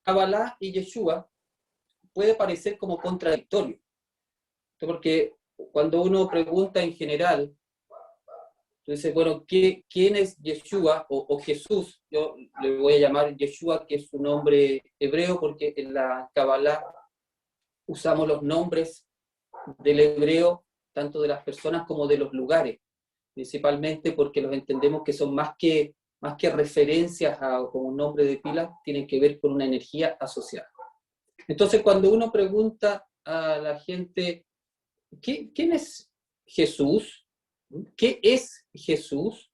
Kabbalah y Yeshua puede parecer como contradictorio, porque cuando uno pregunta en general, entonces, bueno, ¿quién es Yeshua o Jesús? Yo le voy a llamar Yeshua, que es su nombre hebreo, porque en la Kabbalah usamos los nombres del hebreo, tanto de las personas como de los lugares, principalmente porque los entendemos que son más que referencias a como un nombre de pila, tienen que ver con una energía asociada. Entonces, cuando uno pregunta a la gente, ¿quién es Jesús? ¿Qué es Jesús?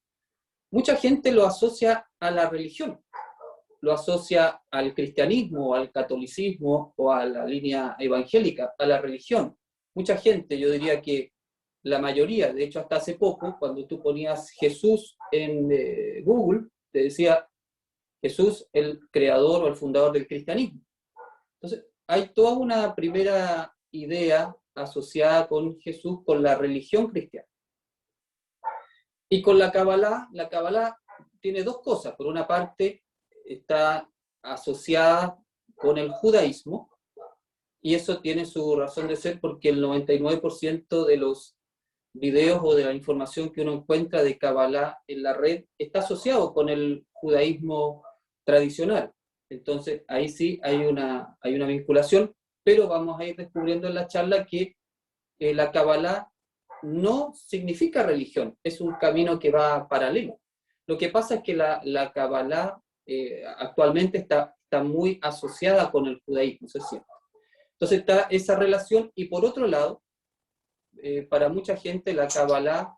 Mucha gente lo asocia a la religión, lo asocia al cristianismo, al catolicismo o a la línea evangélica, a la religión. Mucha gente, yo diría que la mayoría, de hecho hasta hace poco, cuando tú ponías Jesús en Google, te decía Jesús, el creador o el fundador del cristianismo. Entonces, hay toda una primera idea asociada con Jesús, con la religión cristiana. Y con la Kabbalah tiene dos cosas. Por una parte, está asociada con el judaísmo, y eso tiene su razón de ser porque el 99% de los videos o de la información que uno encuentra de Kabbalah en la red está asociado con el judaísmo tradicional. Entonces, ahí sí hay una vinculación, pero vamos a ir descubriendo en la charla que la Kabbalah no significa religión, es un camino que va paralelo. Lo que pasa es que la Kabbalah actualmente está muy asociada con el judaísmo, eso es cierto. Entonces está esa relación, y por otro lado, para mucha gente la Kabbalah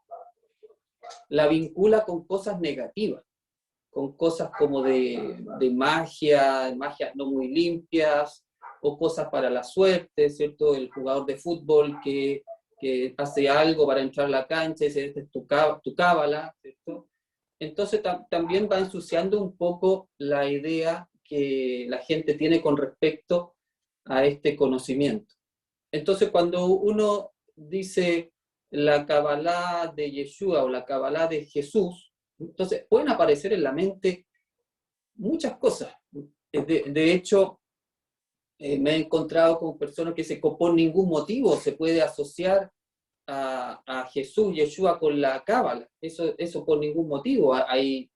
la vincula con cosas negativas, con cosas como de magia no muy limpias, o cosas para la suerte, ¿cierto? El jugador de fútbol que hace algo para entrar a la cancha, ese es tu Kabbalah, ¿cierto? Entonces también va ensuciando un poco la idea que la gente tiene con respecto a este conocimiento. Entonces, cuando uno dice la Kabbalah de Yeshua o la Kabbalah de Jesús, entonces pueden aparecer en la mente muchas cosas. De hecho, me he encontrado con personas que por ningún motivo se puede asociar a Jesús, Yeshua, con la Kabbalah. Eso por ningún motivo. Hay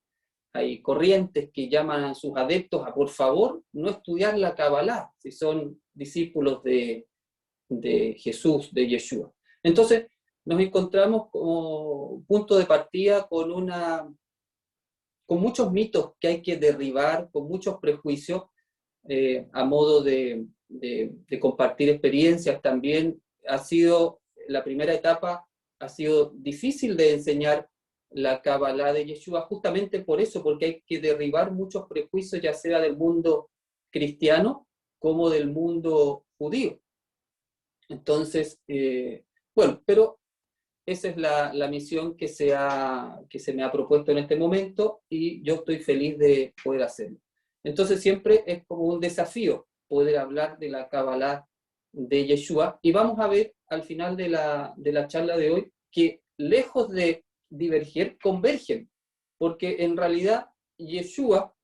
corrientes que llaman a sus adeptos a, por favor, no estudiar la Kabbalah, si son discípulos de Jesús, de Yeshua. Entonces, nos encontramos como punto de partida con muchos mitos que hay que derribar, con muchos prejuicios, a modo de compartir experiencias también. La primera etapa ha sido difícil de enseñar la Kabbalah de Yeshua, justamente por eso, porque hay que derribar muchos prejuicios, ya sea del mundo cristiano como del mundo judío. Entonces, bueno, pero esa es la misión que se me ha propuesto en este momento, y yo estoy feliz de poder hacerlo. Entonces siempre es como un desafío poder hablar de la Kabbalah de Yeshua, y vamos a ver al final de la charla de hoy que lejos de diverger, convergen, porque en realidad Yeshua,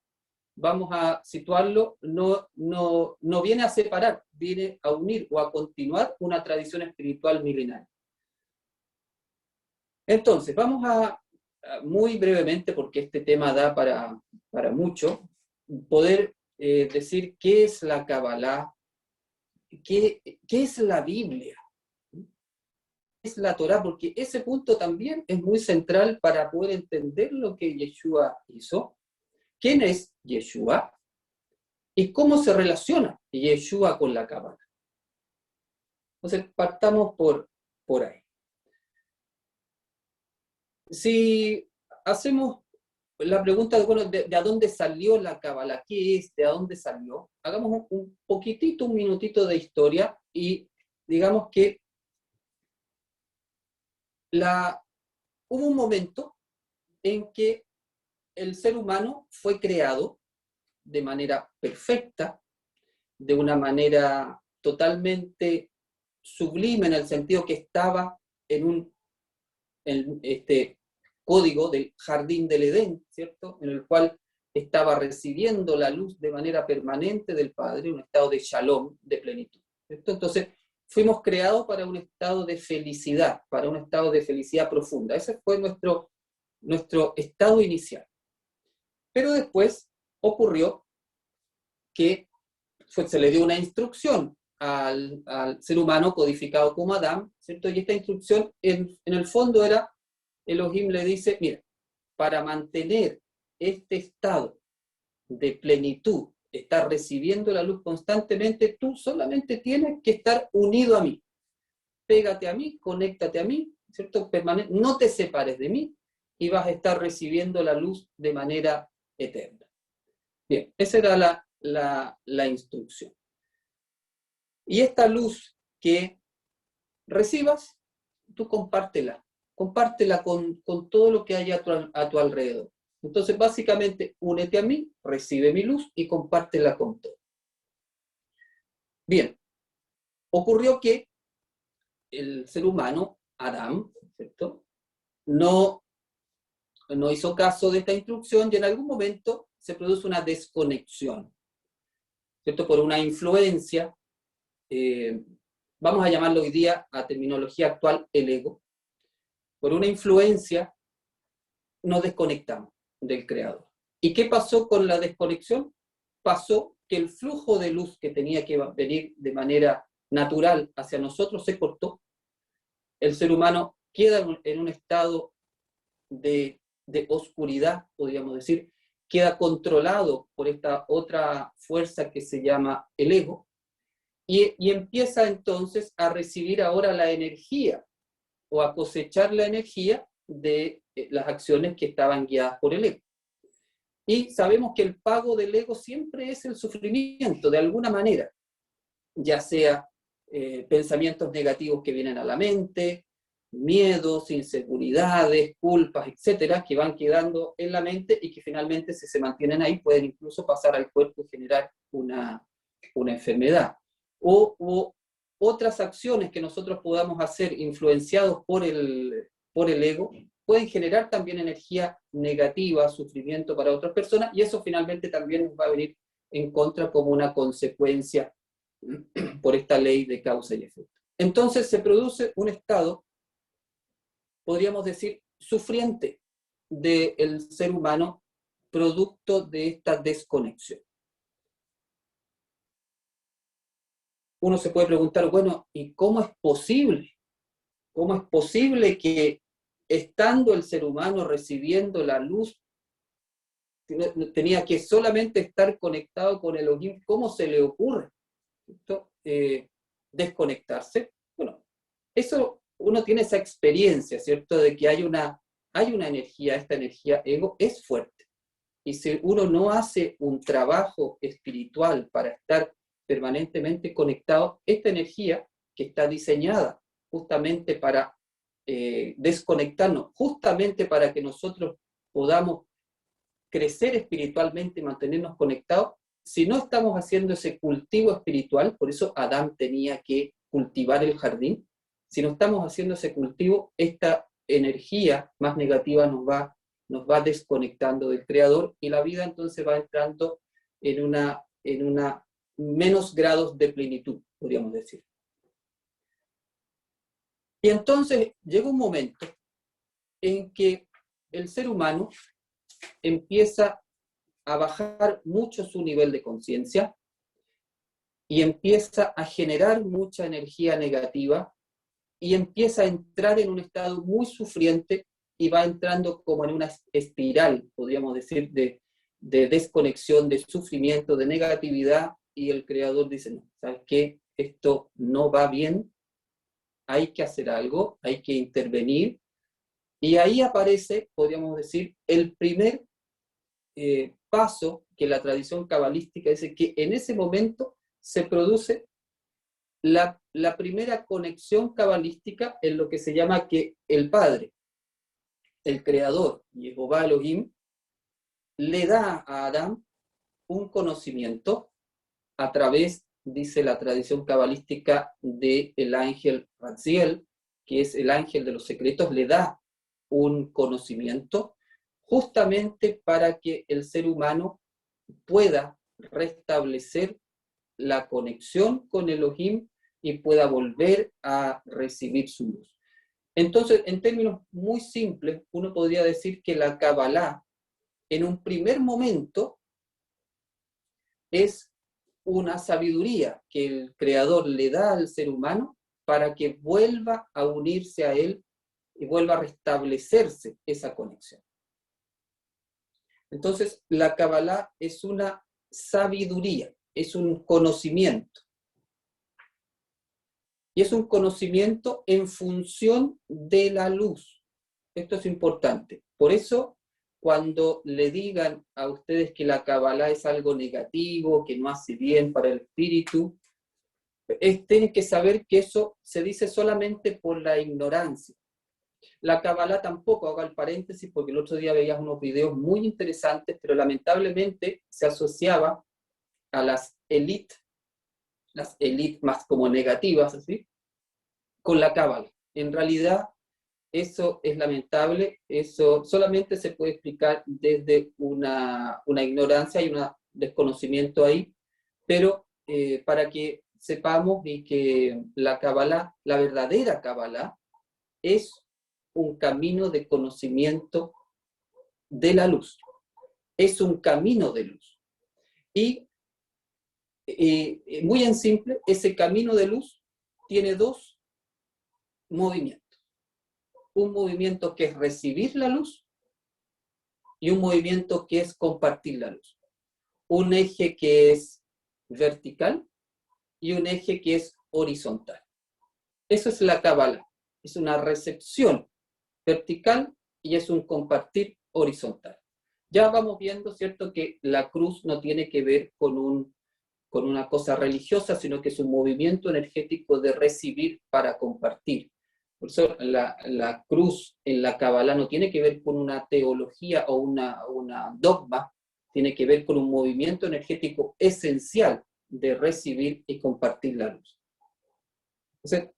vamos a situarlo, no viene a separar, viene a unir o a continuar una tradición espiritual milenaria. Entonces, vamos muy brevemente, porque este tema da para mucho, poder decir qué es la Kabbalah, qué es la Biblia, qué es la Torá, porque ese punto también es muy central para poder entender lo que Yeshua hizo, quién es Yeshua y cómo se relaciona Yeshua con la Kabbalah. Entonces, partamos por ahí. Si hacemos la pregunta de, bueno, de dónde salió la Kabbalah, ¿qué es? ¿De dónde salió? Hagamos un minutito de historia, y digamos que hubo un momento en que el ser humano fue creado de manera perfecta, de una manera totalmente sublime, en el sentido que estaba en este código del jardín del Edén, ¿cierto? En el cual estaba recibiendo la luz de manera permanente del Padre, un estado de shalom, de plenitud. ¿Cierto? Entonces, fuimos creados para un estado de felicidad, para un estado de felicidad profunda. Ese fue nuestro estado inicial. Pero después ocurrió que se le dio una instrucción al ser humano codificado como Adán, ¿cierto? Y esta instrucción en el fondo era, Elohim le dice, mira, para mantener este estado de plenitud, estar recibiendo la luz constantemente, tú solamente tienes que estar unido a mí. Pégate a mí, conéctate a mí, ¿cierto? No te separes de mí y vas a estar recibiendo la luz de manera eterna. Bien, esa era la instrucción. Y esta luz que recibas, tú compártela con todo lo que haya a tu alrededor. Entonces, básicamente, únete a mí, recibe mi luz y compártela con todo. Bien, ocurrió que el ser humano, Adán, ¿cierto? No hizo caso de esta instrucción y en algún momento se produce una desconexión, ¿cierto? Por una influencia, vamos a llamarlo hoy día, a terminología actual, el ego. Por una influencia nos desconectamos del Creador. ¿Y qué pasó con la desconexión? Pasó que el flujo de luz que tenía que venir de manera natural hacia nosotros se cortó. El ser humano queda en un estado de oscuridad, podríamos decir, queda controlado por esta otra fuerza que se llama el ego, y empieza entonces a recibir ahora la energía o a cosechar la energía de las acciones que estaban guiadas por el ego. Y sabemos que el pago del ego siempre es el sufrimiento, de alguna manera, ya sea pensamientos negativos que vienen a la mente, miedos, inseguridades, culpas, etcétera, que van quedando en la mente y que finalmente, si se mantienen ahí, pueden incluso pasar al cuerpo y generar una enfermedad. O otras acciones que nosotros podamos hacer influenciados por el ego, pueden generar también energía negativa, sufrimiento para otras personas, y eso finalmente también nos va a venir en contra como una consecuencia por esta ley de causa y efecto. Entonces se produce un estado, podríamos decir, sufriente del ser humano, producto de esta desconexión. Uno se puede preguntar, bueno, ¿y cómo es posible? ¿Cómo es posible que estando el ser humano recibiendo la luz, tenía que solamente estar conectado con Elohim? ¿Cómo se le ocurre desconectarse? Bueno, eso uno tiene esa experiencia, ¿cierto? De que hay una energía, esta energía ego es fuerte. Y si uno no hace un trabajo espiritual para estar permanentemente conectado, esta energía que está diseñada justamente para desconectarnos, justamente para que nosotros podamos crecer espiritualmente y mantenernos conectados, si no estamos haciendo ese cultivo espiritual, por eso Adán tenía que cultivar el jardín, si no estamos haciendo ese cultivo, esta energía más negativa nos va desconectando del Creador y la vida entonces va entrando en una menos grados de plenitud, podríamos decir. Y entonces llega un momento en que el ser humano empieza a bajar mucho su nivel de conciencia y empieza a generar mucha energía negativa y empieza a entrar en un estado muy sufriente y va entrando como en una espiral, podríamos decir, de desconexión, de sufrimiento, de negatividad, y el Creador dice, no, ¿sabes qué? Esto no va bien, hay que hacer algo, hay que intervenir, y ahí aparece, podríamos decir, el primer paso que la tradición cabalística dice que en ese momento se produce la primera conexión cabalística en lo que se llama que el Padre, el Creador, Jehová Elohim, le da a Adán un conocimiento a través, dice la tradición cabalística, del ángel Raziel, que es el ángel de los secretos, le da un conocimiento justamente para que el ser humano pueda restablecer la conexión con Elohim y pueda volver a recibir su luz. Entonces, en términos muy simples, uno podría decir que la Kabbalah, en un primer momento, es una sabiduría que el Creador le da al ser humano para que vuelva a unirse a Él y vuelva a restablecerse esa conexión. Entonces, la Kabbalah es una sabiduría, es un conocimiento. Y es un conocimiento en función de la luz. Esto es importante. Por eso, cuando le digan a ustedes que la Kabbalah es algo negativo, que no hace bien para el espíritu, tienen que saber que eso se dice solamente por la ignorancia. La Kabbalah tampoco, hago el paréntesis, porque el otro día veías unos videos muy interesantes, pero lamentablemente se asociaba a las élites más como negativas, ¿así?, con la Kabbalah. En realidad, eso es lamentable, eso solamente se puede explicar desde una ignorancia y un desconocimiento ahí, pero para que sepamos y que la Kabbalah, la verdadera Kabbalah, es un camino de conocimiento de la luz, es un camino de luz. Y muy en simple, ese camino de luz tiene dos movimientos. Un movimiento que es recibir la luz y un movimiento que es compartir la luz. Un eje que es vertical y un eje que es horizontal. Eso es la Kabbalah. Es una recepción vertical y es un compartir horizontal. Ya vamos viendo, ¿cierto?, que la cruz no tiene que ver con una cosa religiosa, sino que es un movimiento energético de recibir para compartir. Por eso la cruz en la Kabbalah no tiene que ver con una teología o una dogma, tiene que ver con un movimiento energético esencial de recibir y compartir la luz. Entonces,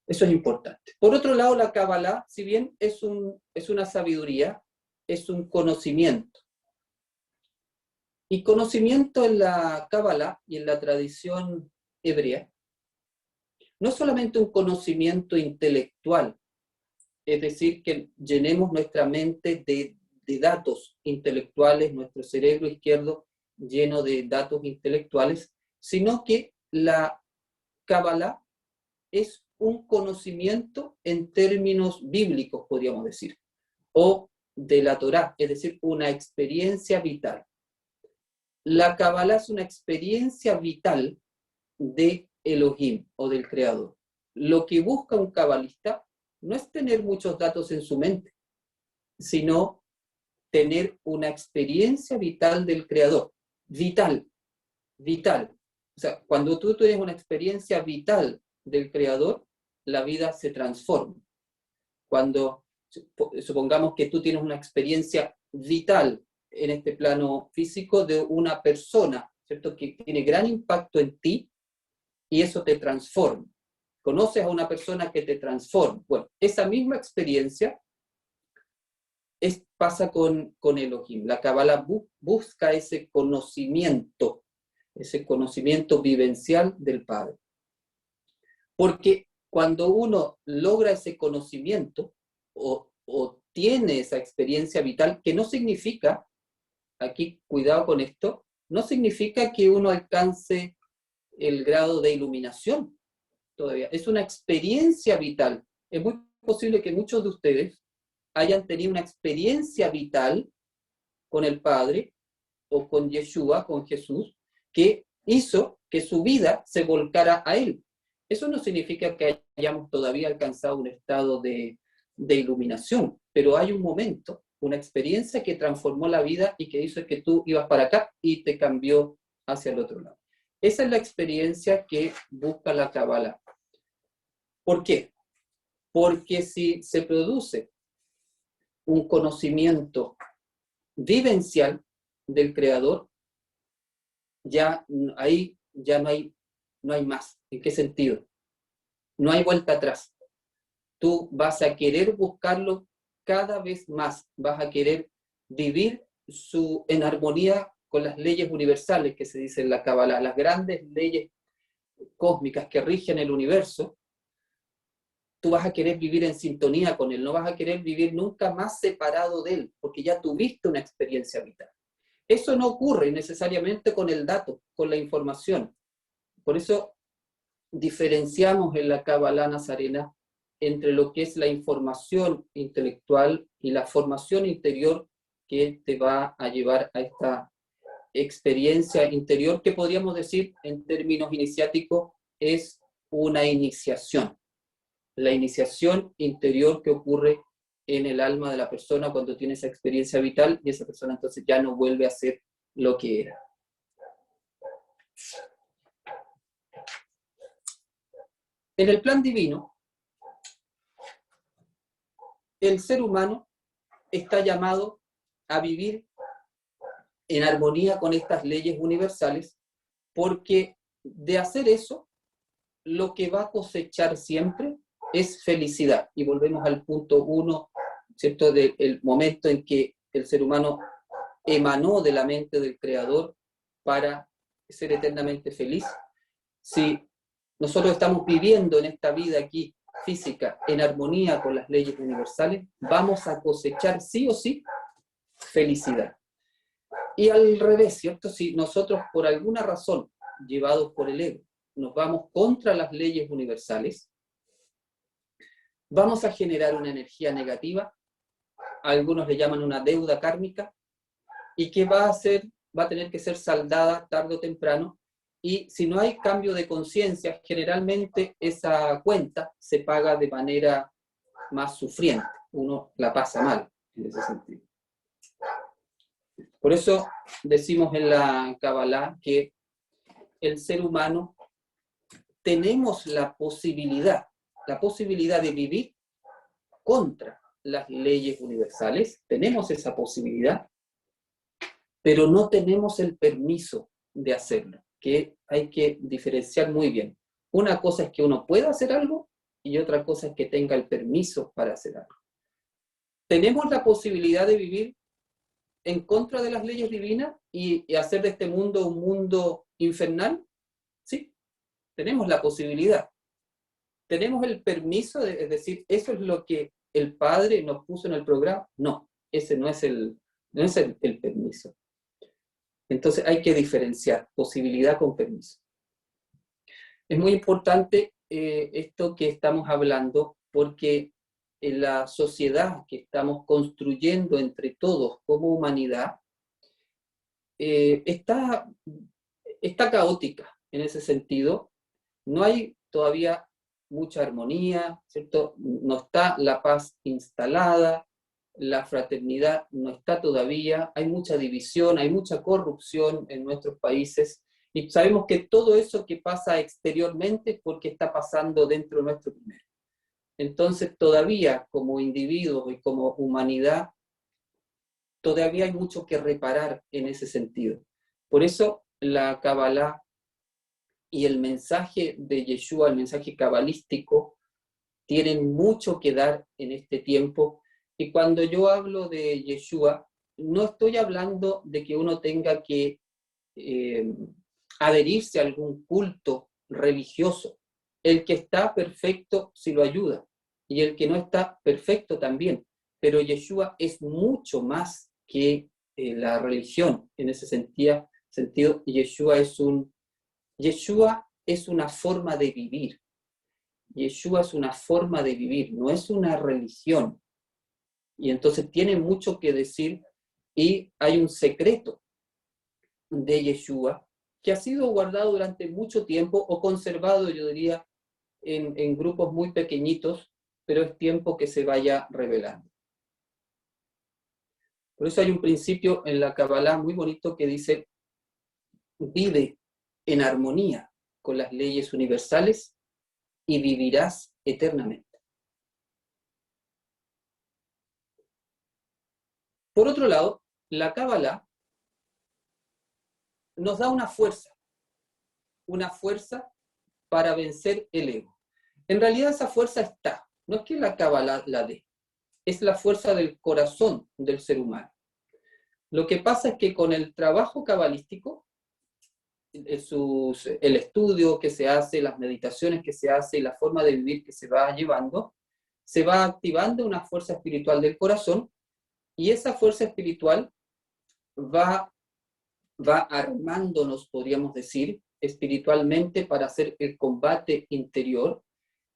eso es importante. Por otro lado, la Kabbalah, si bien es una sabiduría, es un conocimiento. Y conocimiento en la Kabbalah y en la tradición hebrea no es solamente un conocimiento intelectual, es decir, que llenemos nuestra mente de datos intelectuales, nuestro cerebro izquierdo lleno de datos intelectuales, sino que la Kabbalah es un conocimiento en términos bíblicos, podríamos decir, o de la Torá, es decir, una experiencia vital. La Kabbalah es una experiencia vital de Elohim o del Creador. Lo que busca un cabalista no es tener muchos datos en su mente, sino tener una experiencia vital del Creador. Vital, vital. O sea, cuando tú tienes una experiencia vital del Creador, la vida se transforma. Cuando supongamos que tú tienes una experiencia vital en este plano físico de una persona, ¿cierto?, que tiene gran impacto en ti y eso te transforma. Conoces a una persona que te transforma. Bueno, esa misma experiencia pasa con Elohim. La Kabbalah busca ese conocimiento vivencial del Padre. Porque cuando uno logra ese conocimiento o tiene esa experiencia vital, que no significa, aquí cuidado con esto, no significa que uno alcance el grado de iluminación todavía. Es una experiencia vital. Es muy posible que muchos de ustedes hayan tenido una experiencia vital con el Padre o con Yeshua, con Jesús, que hizo que su vida se volcara a Él. Eso no significa que hayamos todavía alcanzado un estado de iluminación, pero hay un momento, una experiencia que transformó la vida y que hizo que tú ibas para acá y te cambió hacia el otro lado. Esa es la experiencia que busca la Kabbalah. ¿Por qué? Porque si se produce un conocimiento vivencial del Creador, ya ahí ya no hay más. ¿En qué sentido? No hay vuelta atrás. Tú vas a querer buscarlo cada vez más vas a querer vivir en armonía con las leyes universales que se dice en la Kabbalah, las grandes leyes cósmicas que rigen el universo. Tú vas a querer vivir en sintonía con él, no vas a querer vivir nunca más separado de él, porque ya tuviste una experiencia vital. Eso no ocurre necesariamente con el dato, con la información. Por eso diferenciamos en la Kabbalah nazarena entre lo que es la información intelectual y la formación interior que te va a llevar a esta experiencia interior que podríamos decir en términos iniciáticos es una iniciación. La iniciación interior que ocurre en el alma de la persona cuando tiene esa experiencia vital y esa persona entonces ya no vuelve a ser lo que era. En el plan divino, el ser humano está llamado a vivir en armonía con estas leyes universales, porque de hacer eso, lo que va a cosechar siempre es felicidad. Y volvemos al punto 1, ¿cierto? Del momento en que el ser humano emanó de la mente del Creador para ser eternamente feliz. Si nosotros estamos viviendo en esta vida aquí física en armonía con las leyes universales, vamos a cosechar sí o sí felicidad. Y al revés, ¿cierto? Si nosotros por alguna razón, llevados por el ego, nos vamos contra las leyes universales, vamos a generar una energía negativa, algunos le llaman una deuda kármica, y que va a tener que ser saldada tarde o temprano, y si no hay cambio de conciencia, generalmente esa cuenta se paga de manera más sufriente, uno la pasa mal en ese sentido. Por eso decimos en la Kabbalah que el ser humano tenemos la posibilidad de vivir contra las leyes universales, tenemos esa posibilidad, pero no tenemos el permiso de hacerlo, que hay que diferenciar muy bien. Una cosa es que uno pueda hacer algo y otra cosa es que tenga el permiso para hacer algo. Tenemos la posibilidad de vivir en contra de las leyes divinas y hacer de este mundo un mundo infernal. Sí, tenemos la posibilidad. ¿Tenemos el permiso? Es decir, ¿eso es lo que el Padre nos puso en el programa? No, ese no es el permiso. Entonces hay que diferenciar posibilidad con permiso. Es muy importante esto que estamos hablando porque en la sociedad que estamos construyendo entre todos como humanidad está caótica en ese sentido. No hay todavía mucha armonía, ¿cierto? No está la paz instalada, la fraternidad no está todavía, hay mucha división, hay mucha corrupción en nuestros países, y sabemos que todo eso que pasa exteriormente es porque está pasando dentro de nuestro primero. Entonces todavía como individuos y como humanidad, todavía hay mucho que reparar en ese sentido. Por eso la Kabbalah y el mensaje de Yeshua, el mensaje cabalístico, tienen mucho que dar en este tiempo. Y cuando yo hablo de Yeshua, no estoy hablando de que uno tenga que adherirse a algún culto religioso. El que está perfecto si lo ayuda, y el que no está perfecto también. Pero Yeshua es mucho más que la religión en ese sentido. Yeshua es una forma de vivir. Yeshua es una forma de vivir, no es una religión. Y entonces tiene mucho que decir, y hay un secreto de Yeshua que ha sido guardado durante mucho tiempo o conservado, yo diría, en grupos muy pequeñitos, pero es tiempo que se vaya revelando. Por eso hay un principio en la Kabbalah muy bonito que dice: vive en armonía con las leyes universales y vivirás eternamente. Por otro lado, la Kabbalah nos da una fuerza para vencer el ego. En realidad esa fuerza está, no es que la Kabbalah la dé, es la fuerza del corazón del ser humano. Lo que pasa es que con el trabajo cabalístico, el estudio que se hace, las meditaciones que se hace y la forma de vivir que se va llevando, se va activando una fuerza espiritual del corazón, y esa fuerza espiritual va armándonos, podríamos decir, espiritualmente para hacer el combate interior,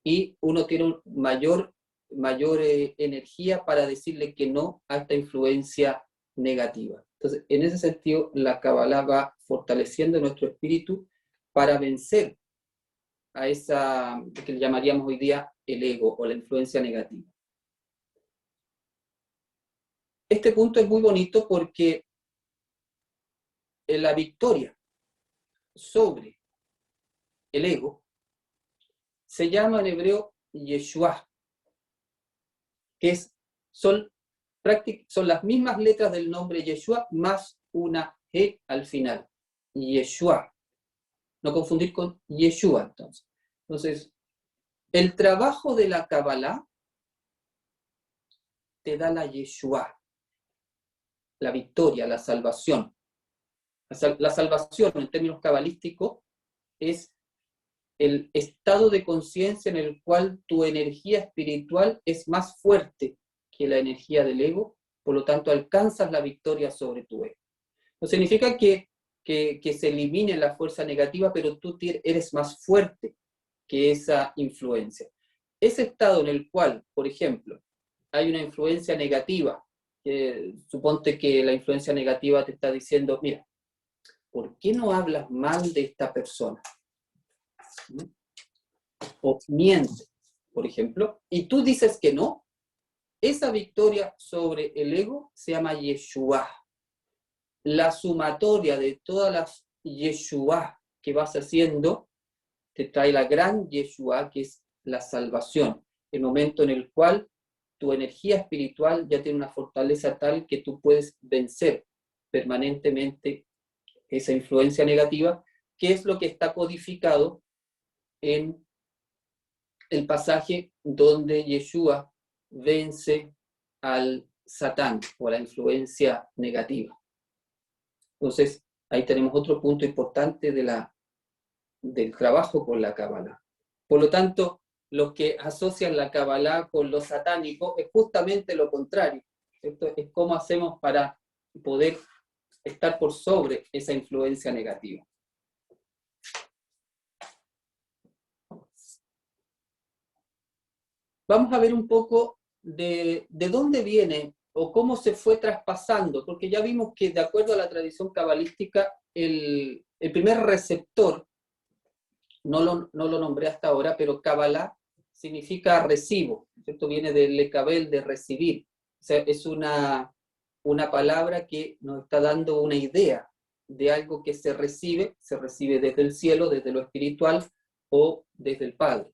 y uno tiene mayor energía para decirle que no a esta influencia negativa. Entonces, en ese sentido, la Kabbalah va fortaleciendo nuestro espíritu para vencer a esa que le llamaríamos hoy día el ego o la influencia negativa. Este punto es muy bonito porque la victoria sobre el ego se llama en hebreo Yeshua, que son las mismas letras del nombre Yeshua más una G al final. Yeshua. No confundir con Yeshua, entonces. Entonces, el trabajo de la Kabbalah te da la Yeshua, la victoria, la salvación. La salvación, en términos cabalísticos, es el estado de conciencia en el cual tu energía espiritual es más fuerte que la energía del ego, por lo tanto alcanzas la victoria sobre tu ego. No significa que se elimine la fuerza negativa, pero tú eres más fuerte que esa influencia. Ese estado en el cual, por ejemplo, hay una influencia negativa, suponte que la influencia negativa te está diciendo, mira, ¿por qué no hablas mal de esta persona? O miente, por ejemplo, y tú dices que no, esa victoria sobre el ego se llama Yeshua. La sumatoria de todas las Yeshua que vas haciendo te trae la gran Yeshua, que es la salvación, el momento en el cual tu energía espiritual ya tiene una fortaleza tal que tú puedes vencer permanentemente esa influencia negativa, que es lo que está codificado en el pasaje donde Yeshua vence al Satán o a la influencia negativa. Entonces, ahí tenemos otro punto importante del trabajo con la Kabbalah. Por lo tanto, los que asocian la Kabbalah con lo satánico es justamente lo contrario. Esto es cómo hacemos para poder estar por sobre esa influencia negativa. Vamos a ver un poco de dónde viene o cómo se fue traspasando, porque ya vimos que de acuerdo a la tradición cabalística, el primer receptor, no lo nombré hasta ahora, pero Kabbalah significa recibo, ¿cierto? Viene del lekabel, de recibir. O sea, es una palabra que nos está dando una idea de algo que se recibe desde el cielo, desde lo espiritual o desde el Padre.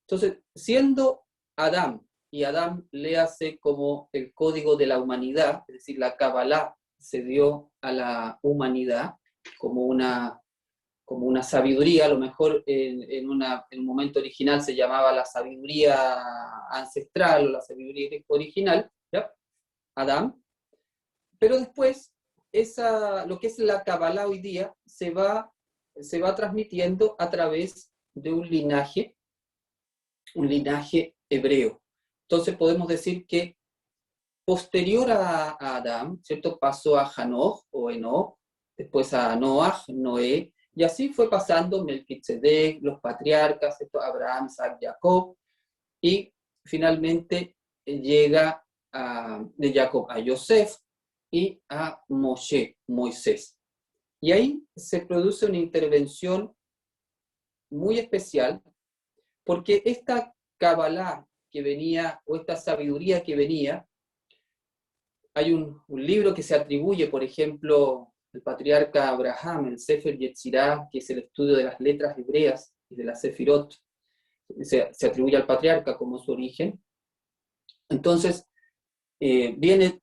Entonces, siendo Adán, y Adán le hace como el código de la humanidad, es decir, la Kabbalah se dio a la humanidad como una sabiduría, a lo mejor en un momento original se llamaba la sabiduría ancestral o la sabiduría original, ¿ya? Adán, pero después lo que es la Kabbalah hoy día se va transmitiendo a través de un linaje hebreo. Entonces podemos decir que posterior a Adán, ¿cierto? Pasó a Hanoch o Enoch, después a Noach, Noé, y así fue pasando Melquisedec, los patriarcas, ¿cierto? Abraham, Isaac, Jacob, y finalmente llega de Jacob a Yosef y a Moshe, Moisés. Y ahí se produce una intervención muy especial, porque esta Kabbalah que venía, o esta sabiduría que venía, hay un libro que se atribuye, por ejemplo, al patriarca Abraham, el Sefer Yetzirah, que es el estudio de las letras hebreas y de la Sefirot, se atribuye al patriarca como su origen. Entonces, viene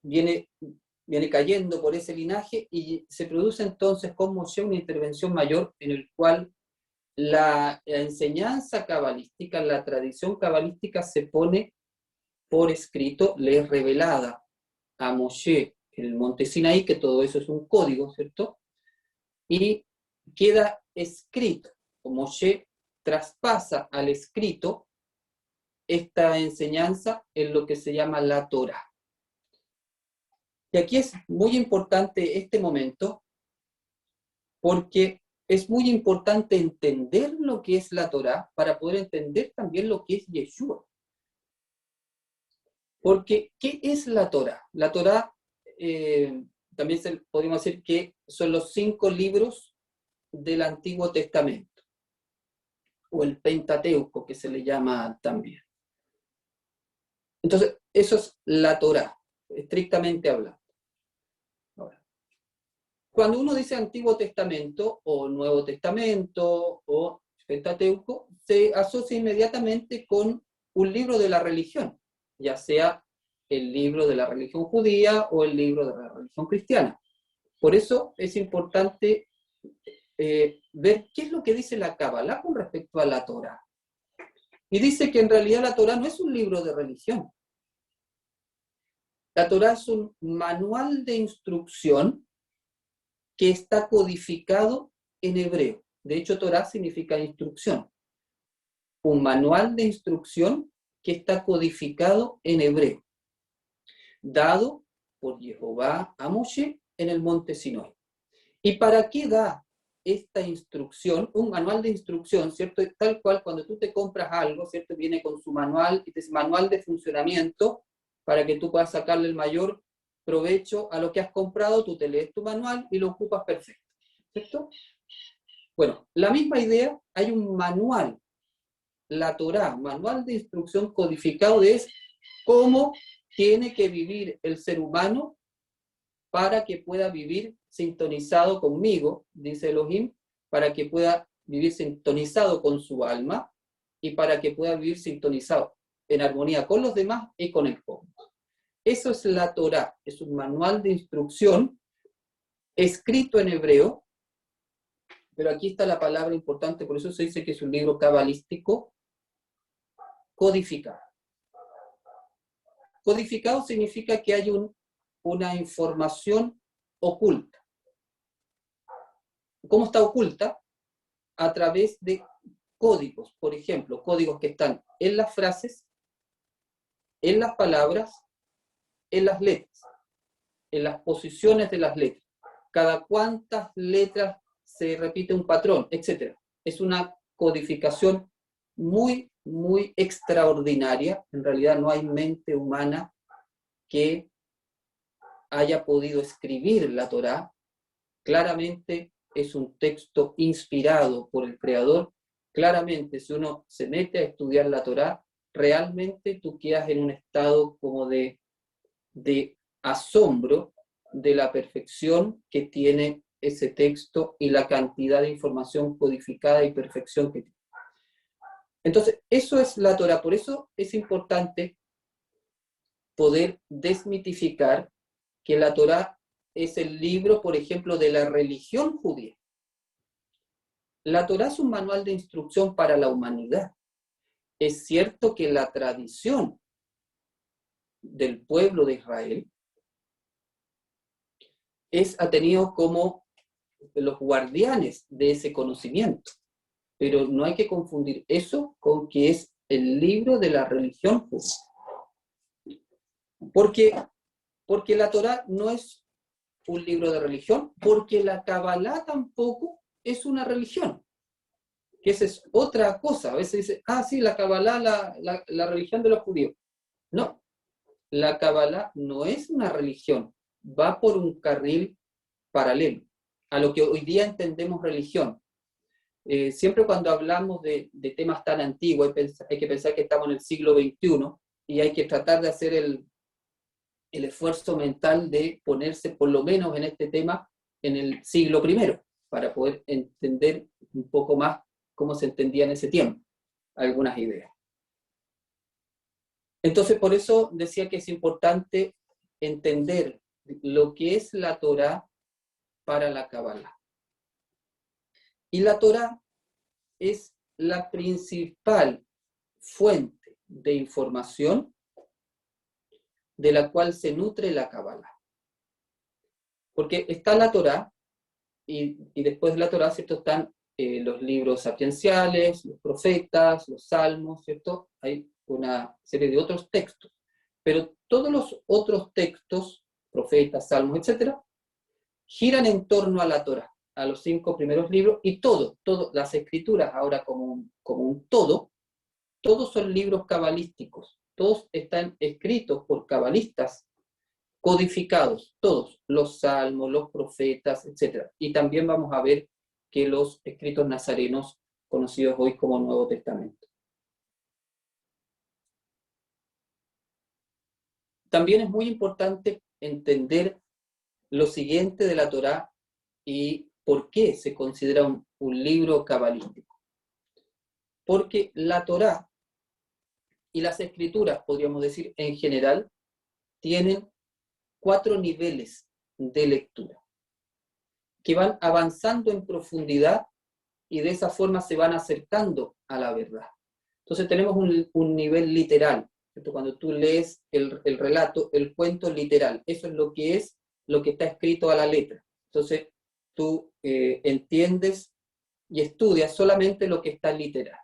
cayendo por ese linaje y se produce entonces con Moshe una intervención mayor en el cual la enseñanza cabalística, la tradición cabalística se pone por escrito, le es revelada a Moshe en el monte Sinaí, que todo eso es un código, ¿cierto? Y queda escrito. Moshe traspasa al escrito esta enseñanza en lo que se llama la Torá. Y aquí es muy importante este momento, porque es muy importante entender lo que es la Torá para poder entender también lo que es Yeshua. Porque, ¿qué es la Torá? La Torá, también podemos decir que son los 5 libros del Antiguo Testamento, o el Pentateuco, que se le llama también. Entonces, eso es la Torá, estrictamente hablando. Ahora, cuando uno dice Antiguo Testamento, o Nuevo Testamento, o Pentateuco, se asocia inmediatamente con un libro de la religión, ya sea el libro de la religión judía o el libro de la religión cristiana. Por eso es importante ver qué es lo que dice la Kabbalah con respecto a la Torá. Y dice que en realidad la Torá no es un libro de religión. La Torá es un manual de instrucción que está codificado en hebreo. De hecho, Torá significa instrucción. Un manual de instrucción que está codificado en hebreo, dado por Jehová a Moshe en el monte Sinaí. ¿Y para qué da esta instrucción? Un manual de instrucción, ¿cierto? Tal cual cuando tú te compras algo, ¿cierto? Viene con su manual, y es manual de funcionamiento para que tú puedas sacarle el mayor provecho a lo que has comprado. Tú te lees tu manual y lo ocupas perfecto, ¿cierto? Bueno, la misma idea, hay un manual, la Torá, manual de instrucción codificado de cómo tiene que vivir el ser humano para que pueda vivir sintonizado conmigo, dice Elohim, para que pueda vivir sintonizado con su alma y para que pueda vivir sintonizado en armonía con los demás y con el cosmos. Eso es la Torá, es un manual de instrucción escrito en hebreo, pero aquí está la palabra importante, por eso se dice que es un libro cabalístico codificado. Codificado significa que hay una información oculta. ¿Cómo está oculta? A través de códigos, por ejemplo, códigos que están en las frases, en las palabras, en las letras, en las posiciones de las letras. Cada cuántas letras se repite un patrón, etc. Es una codificación muy, muy extraordinaria. En realidad no hay mente humana que haya podido escribir la Torá. Claramente es un texto inspirado por el Creador. Claramente, si uno se mete a estudiar la Torá, realmente tú quedas en un estado como de asombro de la perfección que tiene ese texto y la cantidad de información codificada y perfección que tiene. Entonces, eso es la Torá. Por eso es importante poder desmitificar que la Torá es el libro, por ejemplo, de la religión judía. La Torá es un manual de instrucción para la humanidad. Es cierto que la tradición del pueblo de Israel ha tenido como los guardianes de ese conocimiento, pero no hay que confundir eso con que es el libro de la religión judía. Porque la Torá no es un libro de religión, porque la Kabbalah tampoco es una religión, que esa es otra cosa. A veces dice, sí, la Kabbalah, la religión de los judíos. No, la Kabbalah no es una religión, va por un carril paralelo a lo que hoy día entendemos religión. Siempre cuando hablamos de temas tan antiguos, hay que pensar que estamos en el siglo XXI y hay que tratar de hacer el esfuerzo mental de ponerse por lo menos en este tema en el siglo I, para poder entender un poco más cómo se entendía en ese tiempo algunas ideas. Entonces, por eso decía que es importante entender lo que es la Torá para la Kabbalah. Y la Torá es la principal fuente de información de la cual se nutre la Kabbalah. Porque está la Torá, y después de la Torá, ¿cierto?, están los libros sapienciales, los profetas, los salmos, ¿cierto? Hay una serie de otros textos. Pero todos los otros textos, profetas, salmos, etcétera, giran en torno a la Torá, a los 5 primeros libros, y todo, las escrituras ahora como un todo, todos son libros cabalísticos, todos están escritos por cabalistas, codificados, todos, los salmos, los profetas, etc. Y también vamos a ver que los escritos nazarenos, conocidos hoy como Nuevo Testamento. También es muy importante entender lo siguiente de la Torá y por qué se considera un libro cabalístico. Porque la Torá y las escrituras, podríamos decir en general, tienen 4 niveles de lectura, que van avanzando en profundidad y de esa forma se van acercando a la verdad. Entonces tenemos un nivel literal, ¿cierto? Cuando tú lees el relato, el cuento literal, eso es lo que está escrito a la letra. Entonces tú entiendes y estudias solamente lo que está literal.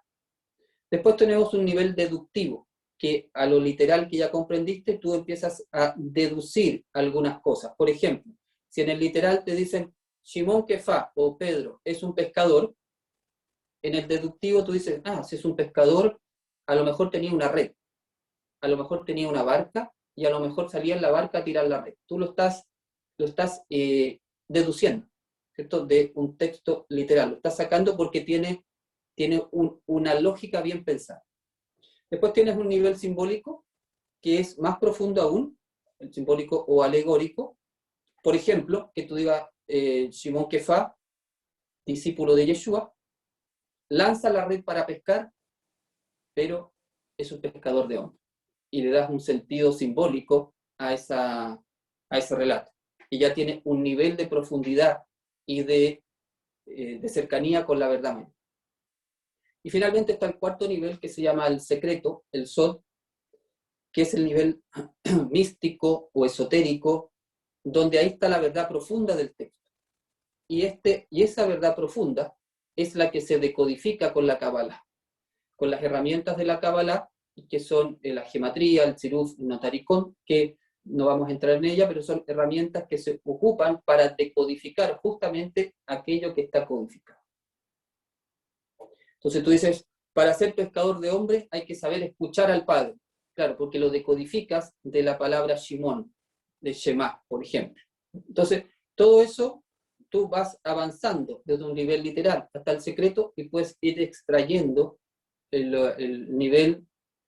Después tenemos un nivel deductivo, que a lo literal que ya comprendiste, tú empiezas a deducir algunas cosas. Por ejemplo, si en el literal te dicen Shimón Kefá o Pedro es un pescador, en el deductivo tú dices, si es un pescador, a lo mejor tenía una red, a lo mejor tenía una barca, y a lo mejor salía en la barca a tirar la red. Tú lo estás deduciendo, ¿cierto?, de un texto literal. Lo estás sacando porque tiene una lógica bien pensada. Después tienes un nivel simbólico, que es más profundo aún, el simbólico o alegórico. Por ejemplo, que tú digas, Shimón Kefá, discípulo de Yeshua, lanza la red para pescar, pero es un pescador de hombres. Y le das un sentido simbólico a ese relato. Y ya tiene un nivel de profundidad y de cercanía con la verdad misma. Y finalmente está el 4 nivel, que se llama el secreto, el Sod, que es el nivel místico o esotérico, donde ahí está la verdad profunda del texto. Y esa verdad profunda es la que se decodifica con la Kabbalah, con las herramientas de la Kabbalah, que son la gematría, el tziruf, el notaricón, que no vamos a entrar en ella, pero son herramientas que se ocupan para decodificar justamente aquello que está codificado. Entonces tú dices, para ser pescador de hombres hay que saber escuchar al Padre. Claro, porque lo decodificas de la palabra Shimón, de Shema, por ejemplo. Entonces, todo eso tú vas avanzando desde un nivel literal hasta el secreto y puedes ir extrayendo el nivel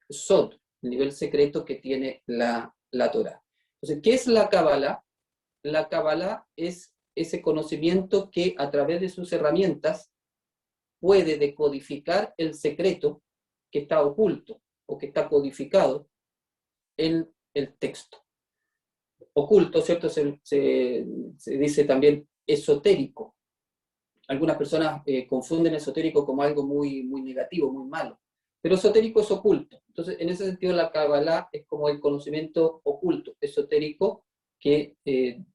Sod, el nivel secreto que tiene la Torá. Entonces, ¿qué es la Kabbalah? La Kabbalah es ese conocimiento que a través de sus herramientas puede decodificar el secreto que está oculto o que está codificado en el texto. Oculto, ¿cierto? Se dice también esotérico. Algunas personas confunden esotérico como algo muy, muy negativo, muy malo. Pero esotérico es oculto. Entonces, en ese sentido, la Kabbalah es como el conocimiento oculto, esotérico, que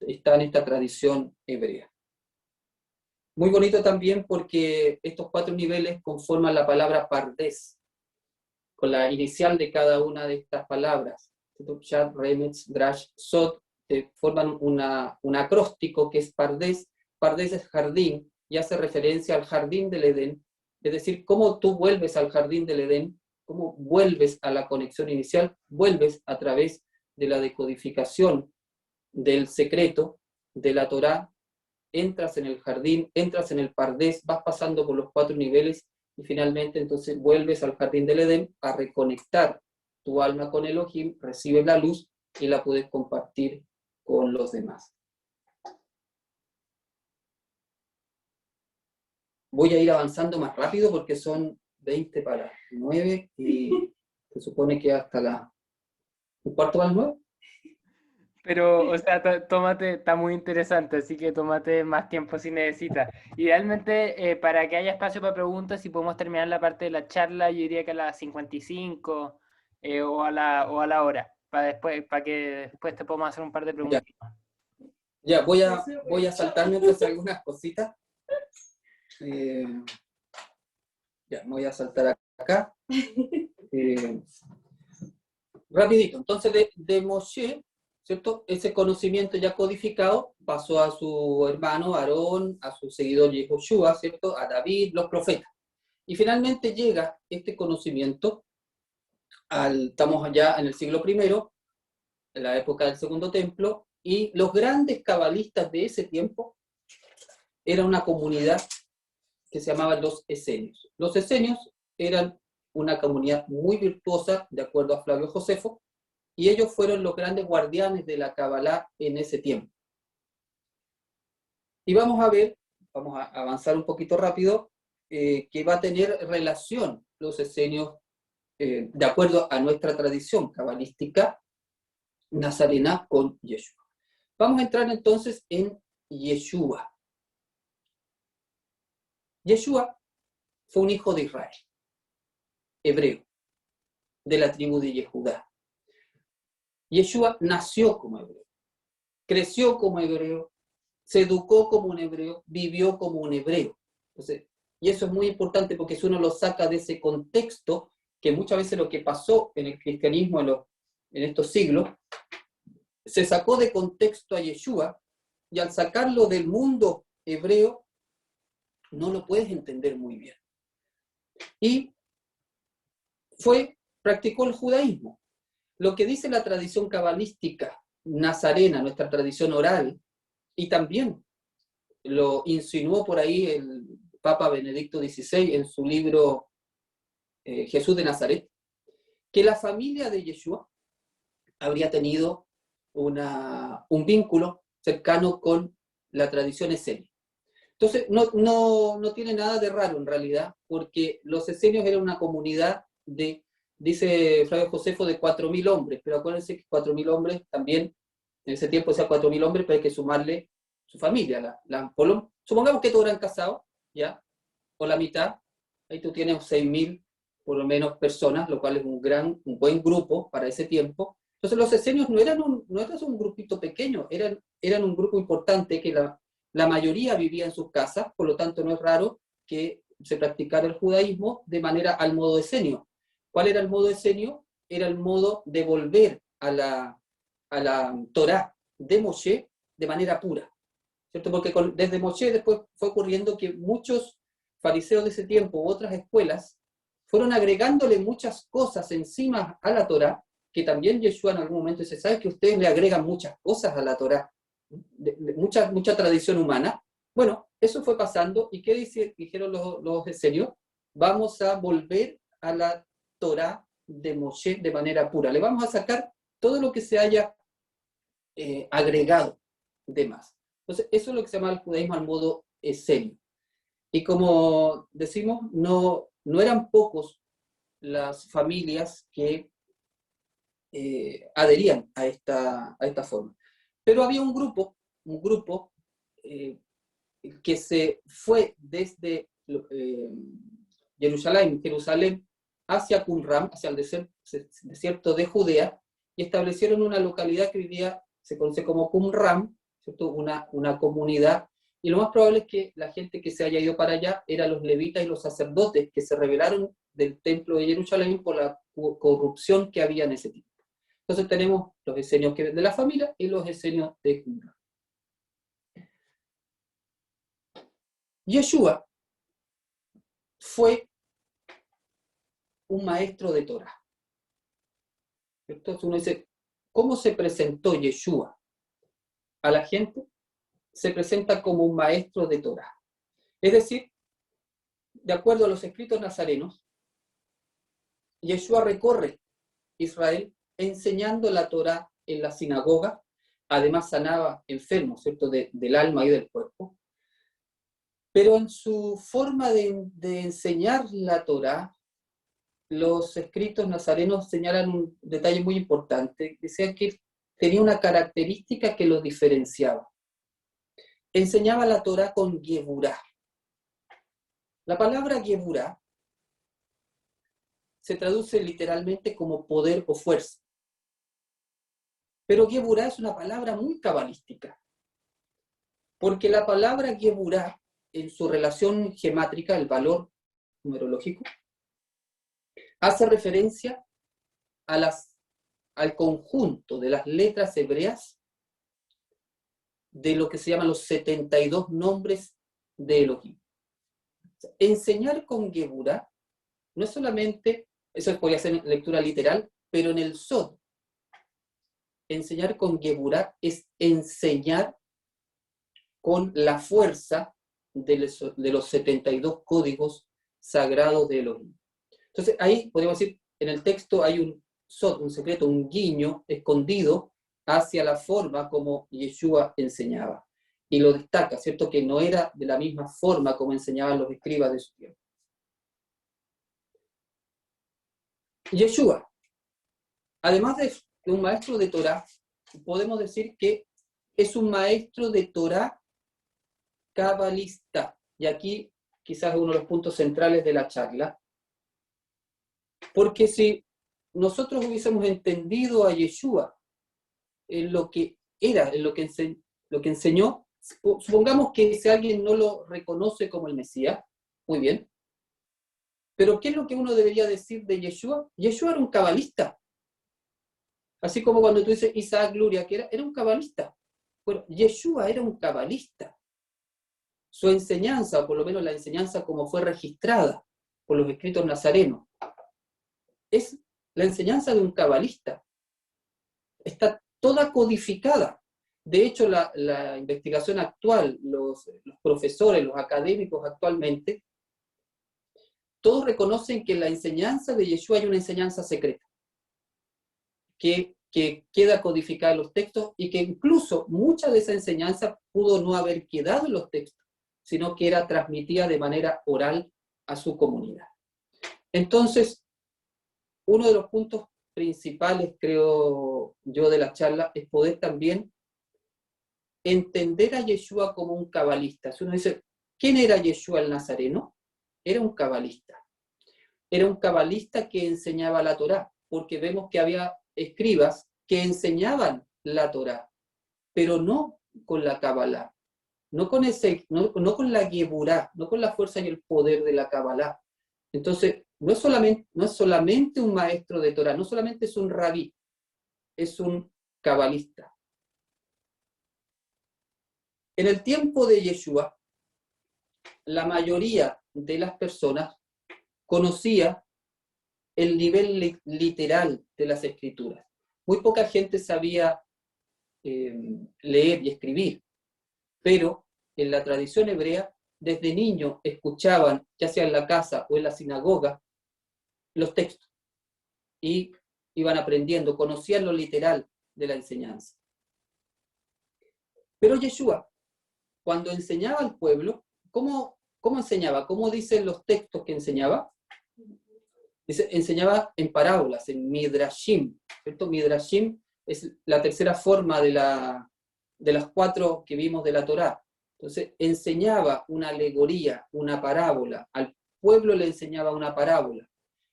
está en esta tradición hebrea. Muy bonito también porque estos 4 niveles conforman la palabra Pardes, con la inicial de cada una de estas palabras. Shad, Remetz, Drash, Sod, forman un acróstico que es Pardes. Pardes es jardín y hace referencia al jardín del Edén. Es decir, cómo tú vuelves al jardín del Edén, cómo vuelves a la conexión inicial, vuelves a través de la decodificación del secreto de la Torá, entras en el jardín, entras en el Pardes, vas pasando por los 4 niveles y finalmente entonces vuelves al jardín del Edén a reconectar tu alma con Elohim, recibes la luz y la puedes compartir con los demás. Voy a ir avanzando más rápido porque son 20 para 9 y se supone que hasta un cuarto para las 9. Pero, o sea, tómate, está muy interesante, así que tómate más tiempo si necesitas. Idealmente, para que haya espacio para preguntas, si podemos terminar la parte de la charla, yo diría que a las 55 o a la hora, para que después te podamos hacer un par de Ya, preguntas. ya voy a saltarme entonces algunas cositas. Ya, me voy a saltar acá. Rapidito, entonces de Moshe, ¿cierto? Ese conocimiento ya codificado pasó a su hermano Aarón, a su seguidor Yehoshua, ¿cierto? A David, los profetas. Y finalmente llega este conocimiento, estamos ya en el siglo I, en la época del Segundo Templo, y los grandes cabalistas de ese tiempo era una comunidad que se llamaban los esenios. Los esenios eran una comunidad muy virtuosa, de acuerdo a Flavio Josefo, y ellos fueron los grandes guardianes de la Kabbalah en ese tiempo. Y vamos a avanzar un poquito rápido, que va a tener relación los esenios, de acuerdo a nuestra tradición cabalística nazarena, con Yeshua. Vamos a entrar entonces en Yeshua. Yeshua fue un hijo de Israel, hebreo, de la tribu de Yehudá. Yeshua nació como hebreo, creció como hebreo, se educó como un hebreo, vivió como un hebreo. Entonces, y eso es muy importante porque si uno lo saca de ese contexto, que muchas veces lo que pasó en el cristianismo en estos siglos, se sacó de contexto a Yeshua, y al sacarlo del mundo hebreo, no lo puedes entender muy bien. Y practicó el judaísmo. Lo que dice la tradición cabalística nazarena, nuestra tradición oral, y también lo insinuó por ahí el Papa Benedicto XVI en su libro Jesús de Nazaret, que la familia de Yeshua habría tenido un vínculo cercano con la tradición esenia. Entonces, no tiene nada de raro en realidad, porque los esenios eran una comunidad dice Flavio Josefo, de 4.000 hombres, pero acuérdense que 4.000 hombres también, en ese tiempo decía 4.000 hombres, pero hay que sumarle su familia. Supongamos que todos eran casados, ¿ya? O la mitad, ahí tú tienes 6.000 por lo menos personas, lo cual es un buen grupo para ese tiempo. Entonces los esenios no eran un grupito pequeño, eran un grupo importante que la mayoría vivía en sus casas, por lo tanto no es raro que se practicara el judaísmo de manera al modo esenio. ¿Cuál era el modo esenio? Era el modo de volver a la Torá de Moshe de manera pura, ¿cierto? Porque desde Moshe después fue ocurriendo que muchos fariseos de ese tiempo u otras escuelas fueron agregándole muchas cosas encima a la Torá, que también Yeshua en algún momento dice, ¿sabes que ustedes le agregan muchas cosas a la Torá? Mucha tradición humana. Bueno, eso fue pasando, y ¿qué dijeron los esenios? Vamos a volver a la Torá de Moshe de manera pura. Le vamos a sacar todo lo que se haya agregado de más. Entonces, eso es lo que se llama el judaísmo al modo esenio. Y como decimos, no eran pocos las familias que adherían a esta forma. Pero había un grupo que se fue desde Jerusalén hacia Qumran, hacia el desierto de Judea, y establecieron una localidad que hoy día se conoce como Qumran, ¿cierto? Una comunidad, y lo más probable es que la gente que se haya ido para allá eran los levitas y los sacerdotes que se rebelaron del templo de Jerusalén por la corrupción que había en ese tiempo. Entonces tenemos los esenios de la familia y los esenios de Qumran. Yeshua fue un maestro de Torah. Entonces uno dice, ¿cómo se presentó Yeshua a la gente? Se presenta como un maestro de Torah. Es decir, de acuerdo a los escritos nazarenos, Yeshua recorre Israel enseñando la Torah en la sinagoga, además sanaba enfermos, ¿cierto?, del alma y del cuerpo. Pero en su forma de enseñar la Torah, los escritos nazarenos señalan un detalle muy importante. Decían que tenía una característica que lo diferenciaba. Enseñaba la Torah con Geburá. La palabra Geburá se traduce literalmente como poder o fuerza. Pero Geburá es una palabra muy cabalística, porque la palabra Geburá, en su relación gemátrica, el valor numerológico, hace referencia al conjunto de las letras hebreas de lo que se llaman los 72 nombres de Elohim. Enseñar con Geburá no es solamente, eso podría ser lectura literal, pero en el Sod, enseñar con Geburá es enseñar con la fuerza de los 72 códigos sagrados de Elohim. Entonces ahí podemos decir, en el texto hay un Sod, un secreto, un guiño escondido hacia la forma como Yeshua enseñaba. Y lo destaca, ¿cierto? Que no era de la misma forma como enseñaban los escribas de su tiempo. Yeshua, además de un maestro de Torah, podemos decir que es un maestro de Torah cabalista. Y aquí quizás es uno de los puntos centrales de la charla. Porque si nosotros hubiésemos entendido a Yeshua en lo que era, en lo que enseñó, supongamos que si alguien no lo reconoce como el Mesías, muy bien. Pero ¿qué es lo que uno debería decir de Yeshua? Yeshua era un cabalista. Así como cuando tú dices Isaac Luria, que era un cabalista. Bueno, Yeshua era un cabalista. Su enseñanza, o por lo menos la enseñanza como fue registrada por los escritos nazarenos, es la enseñanza de un cabalista. Está toda codificada. De hecho, la investigación actual, los profesores, los académicos actualmente, todos reconocen que la enseñanza de Yeshua es una enseñanza secreta, que queda codificada en los textos y que incluso mucha de esa enseñanza pudo no haber quedado en los textos, sino que era transmitida de manera oral a su comunidad. Entonces, uno de los puntos principales, creo yo, de la charla es poder también entender a Yeshua como un cabalista. Si uno dice, ¿quién era Yeshua el Nazareno? Era un cabalista. Era un cabalista que enseñaba la Torá, porque vemos que había escribas que enseñaban la Torá, pero no con la Kabbalah, no con la Geburá, no con la fuerza y el poder de la Kabbalah. Entonces, no es solamente un maestro de Torá, no solamente es un rabí, es un cabalista. En el tiempo de Yeshua, la mayoría de las personas conocía el nivel literal de las escrituras. Muy poca gente sabía leer y escribir, pero en la tradición hebrea, desde niño escuchaban, ya sea en la casa o en la sinagoga, los textos y iban aprendiendo, conocían lo literal de la enseñanza. Pero Yeshua, cuando enseñaba al pueblo, ¿cómo enseñaba? ¿Cómo dicen los textos que enseñaba? Dice, enseñaba en parábolas, en midrashim, ¿cierto? Midrashim es la tercera forma de las 4 que vimos de la Torá. Entonces, enseñaba una alegoría, una parábola. Al pueblo le enseñaba una parábola.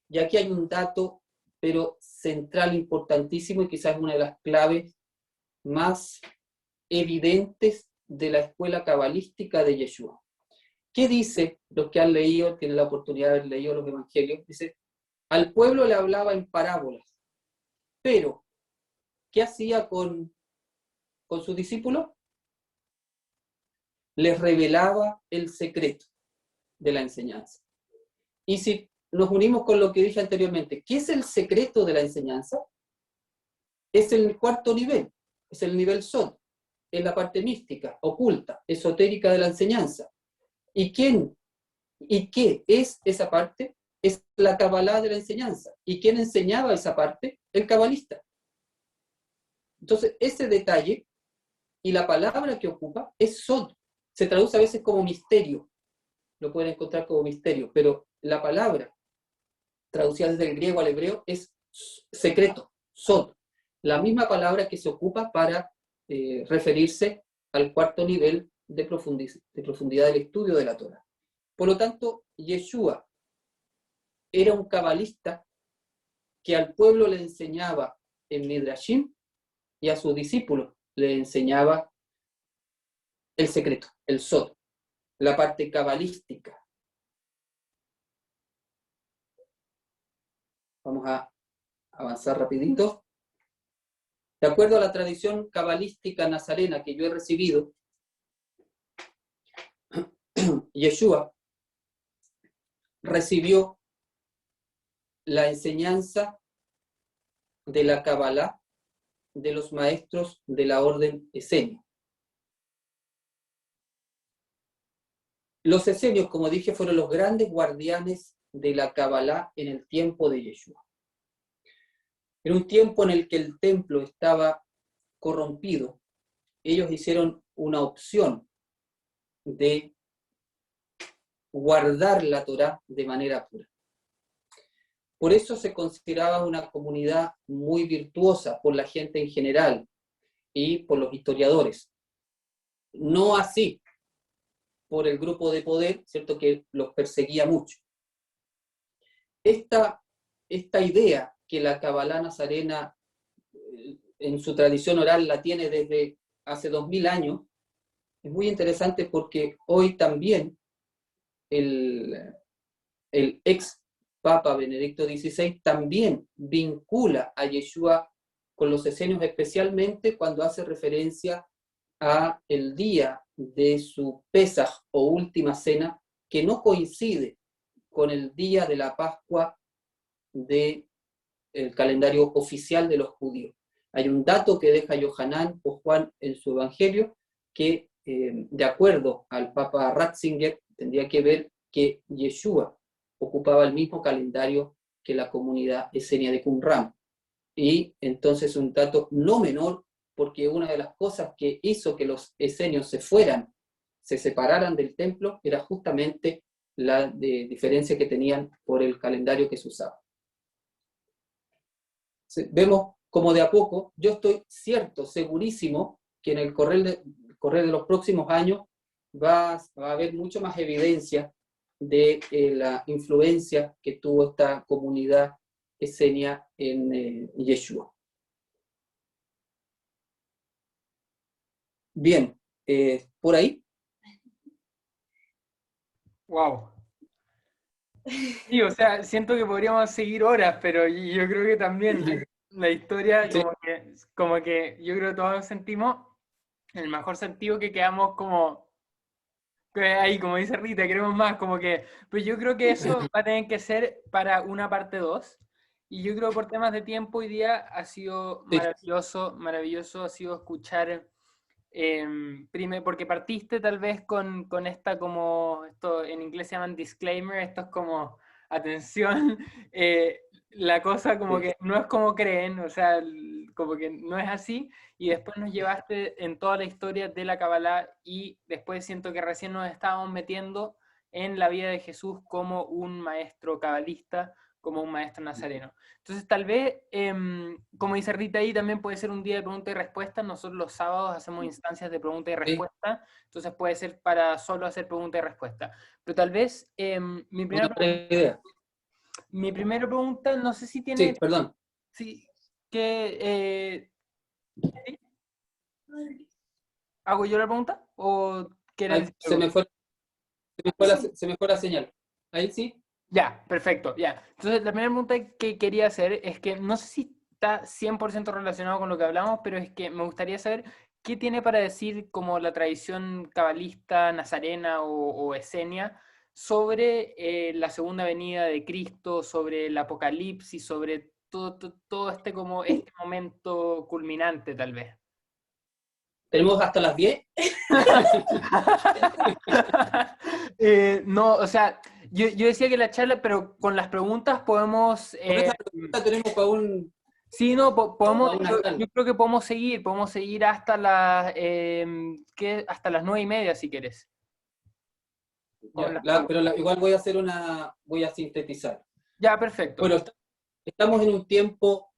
Y aquí hay un dato, pero central, importantísimo, y quizás una de las claves más evidentes de la escuela cabalística de Yeshua. ¿Qué dice? Los que han leído, tienen la oportunidad de haber leído los evangelios, dice, al pueblo le hablaba en parábolas, pero ¿qué hacía con sus discípulos? Les revelaba el secreto de la enseñanza. Y si nos unimos con lo que dije anteriormente, ¿qué es el secreto de la enseñanza? Es el 4º nivel, es el nivel Sod, es la parte mística, oculta, esotérica de la enseñanza. ¿Y qué es esa parte? Es la Kabbalah de la enseñanza. ¿Y quién enseñaba esa parte? El cabalista. Entonces, ese detalle y la palabra que ocupa es Sod. Se traduce a veces como misterio. Lo pueden encontrar como misterio, pero la palabra traducida desde el griego al hebreo es secreto, Sod. La misma palabra que se ocupa para referirse al 4º nivel de profundidad del estudio de la Torah. Por lo tanto, Yeshua era un cabalista que al pueblo le enseñaba en Midrashim y a sus discípulos le enseñaba el secreto, el sod, la parte cabalística. Vamos a avanzar rapidito. De acuerdo a la tradición cabalística nazarena que yo he recibido, Yeshua recibió la enseñanza de la Kabbalah de los maestros de la orden esenia. Los esenios, como dije, fueron los grandes guardianes de la Kabbalah en el tiempo de Yeshua. En un tiempo en el que el templo estaba corrompido, ellos hicieron una opción de guardar la Torá de manera pura. Por eso se consideraba una comunidad muy virtuosa por la gente en general y por los historiadores. No así por el grupo de poder, ¿cierto?, que los perseguía mucho. Esta idea que la Kabbalah nazarena en su tradición oral la tiene desde hace 2000 años, es muy interesante porque hoy también el ex Papa Benedicto XVI también vincula a Yeshua con los esenios, especialmente cuando hace referencia a el día de su Pesaj o última cena, que no coincide con el día de la Pascua del calendario oficial de los judíos. Hay un dato que deja Yohanan o Juan en su evangelio que, de acuerdo al Papa Ratzinger, tendría que ver que Yeshua ocupaba el mismo calendario que la comunidad esenia de Qumran. Y entonces un dato no menor, porque una de las cosas que hizo que los esenios se separaran del templo, era justamente la diferencia que tenían por el calendario que se usaba. Vemos como de a poco, yo estoy segurísimo, que en el correr de los próximos años va a haber mucho más evidencia de la influencia que tuvo esta comunidad esenia en Yeshua. Bien, por ahí. Wow. Sí, o sea, siento que podríamos seguir horas, pero yo creo que también la historia, Sí. como que yo creo que todos sentimos, en el mejor sentido, que quedamos como ahí, como dice Rita, queremos más, como que, pues yo creo que eso va a tener que ser para una parte 2, y yo creo que por temas de tiempo hoy día ha sido Sí. maravilloso ha sido escuchar, porque partiste tal vez con esta como, esto en inglés se llaman disclaimer, esto es como, atención, la cosa como Sí. que no es como creen, o sea, como que no es así, y después nos llevaste en toda la historia de la Kabbalah, y después siento que recién nos estábamos metiendo en la vida de Jesús como un maestro cabalista, como un maestro nazareno. Entonces, tal vez, como dice Rita ahí, también puede ser un día de pregunta y respuesta. Nosotros los sábados hacemos instancias de pregunta y respuesta, entonces puede ser para solo hacer pregunta y respuesta. Pero tal vez, mi Una buena idea. pregunta, no sé si Sí, tiene... perdón. Sí, que... ¿sí? ¿Hago yo la pregunta? ¿O quieren Ay, decir algo? se me fue la señal. Ahí sí. Ya, perfecto, ya. Entonces, la primera pregunta que quería hacer es que no sé si está 100% relacionado con lo que hablamos, pero es que me gustaría saber qué tiene para decir como la tradición cabalista, nazarena o esenia sobre la segunda venida de Cristo, sobre el apocalipsis, sobre todo este como este momento culminante, tal vez. Tenemos hasta las 10. No, o sea, yo decía que la charla, pero con las preguntas podemos... Con esa pregunta tenemos para un... sí, no, podemos, para una yo sala. creo que podemos seguir hasta hasta las 9:30 si quieres. Con las preguntas. Pero igual voy a sintetizar. Ya, perfecto. Bueno, estamos en un tiempo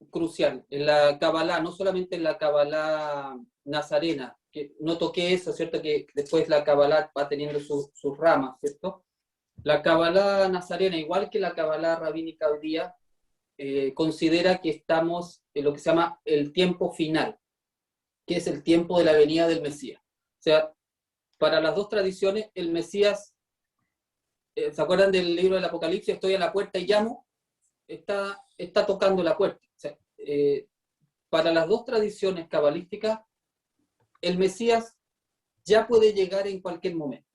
crucial en la Kabbalah, no solamente en la Kabbalah nazarena, que no toqué eso, ¿cierto? Que después la Kabbalah va teniendo sus ramas, ¿cierto? La Kabbalah nazarena, igual que la Kabbalah rabínica hoy día, considera que estamos en lo que se llama el tiempo final, que es el tiempo de la venida del Mesías. O sea, para las dos tradiciones, el Mesías, ¿se acuerdan del libro del Apocalipsis? Estoy a la puerta y llamo, está tocando la puerta. O sea, para las dos tradiciones cabalísticas, el Mesías ya puede llegar en cualquier momento.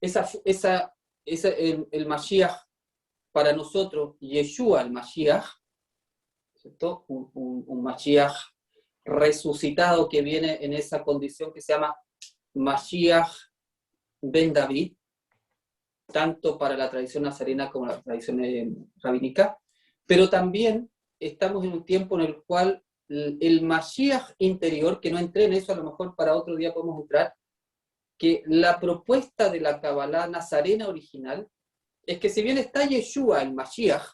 El Mashiach, para nosotros, Yeshua, el Mashiach, ¿cierto? Un Mashiach resucitado que viene en esa condición que se llama Mashiach ben David, tanto para la tradición nazarena como la tradición rabínica, pero también estamos en un tiempo en el cual el Mashiach interior, que no entré en eso, a lo mejor para otro día podemos entrar, que la propuesta de la Kabbalah nazarena original es que si bien está Yeshua, el Mashiach,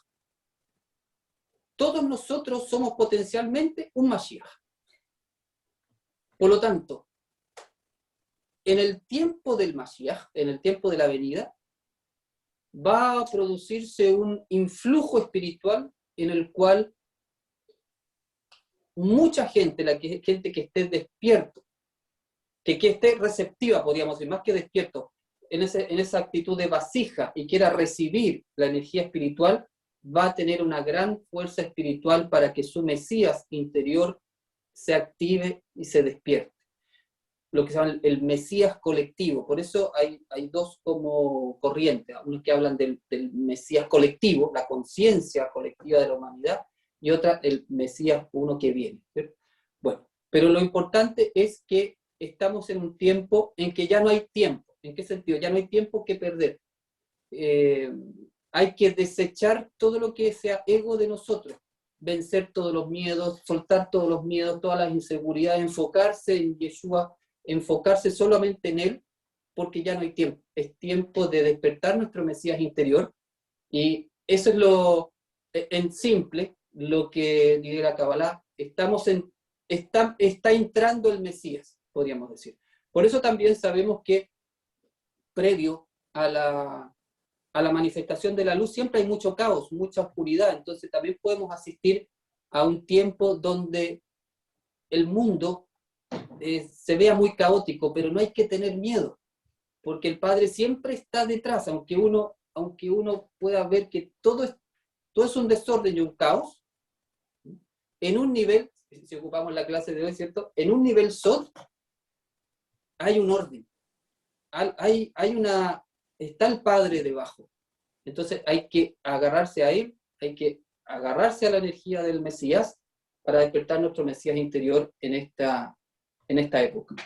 todos nosotros somos potencialmente un Mashiach. Por lo tanto, en el tiempo del Mashiach, en el tiempo de la venida, va a producirse un influjo espiritual en el cual mucha gente, gente que esté despierto, que esté receptiva, podríamos decir, más que despierto, en esa actitud de vasija y quiera recibir la energía espiritual, va a tener una gran fuerza espiritual para que su Mesías interior se active y se despierte. Lo que se llama el Mesías colectivo. Por eso hay dos como corrientes, unos que hablan del Mesías colectivo, la conciencia colectiva de la humanidad, y otra el Mesías uno que viene, ¿cierto? Bueno, pero lo importante es que estamos en un tiempo en que ya no hay tiempo. ¿En qué sentido? Ya no hay tiempo que perder. Hay que desechar todo lo que sea ego de nosotros, vencer todos los miedos, soltar todos los miedos, todas las inseguridades, enfocarse en Yeshua, enfocarse solamente en Él, porque ya no hay tiempo. Es tiempo de despertar nuestro Mesías interior, y eso es en simple, lo que dice la Kabbalah. Está entrando el Mesías, podríamos decir. Por eso también sabemos que previo a la manifestación de la luz siempre hay mucho caos, mucha oscuridad. Entonces también podemos asistir a un tiempo donde el mundo se vea muy caótico, pero no hay que tener miedo, porque el Padre siempre está detrás, aunque uno pueda ver que todo es un desorden y un caos. En un nivel, si ocupamos la clase de hoy, ¿cierto? En un nivel Sod hay un orden, está el Padre debajo. Entonces hay que agarrarse a Él, hay que agarrarse a la energía del Mesías para despertar nuestro Mesías interior en esta época.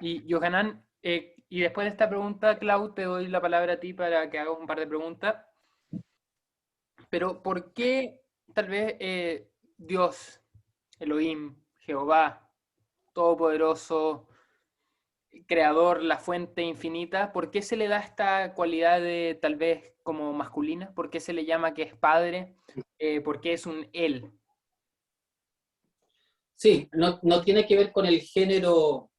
Y Yohanan, y después de esta pregunta, Clau, te doy la palabra a ti para que hagas un par de preguntas. Pero ¿por qué tal vez Dios, Elohim, Jehová, Todopoderoso, Creador, la fuente infinita, ¿por qué se le da esta cualidad de tal vez como masculina? ¿Por qué se le llama que es padre? ¿Por qué es un él? Sí, no tiene que ver con el género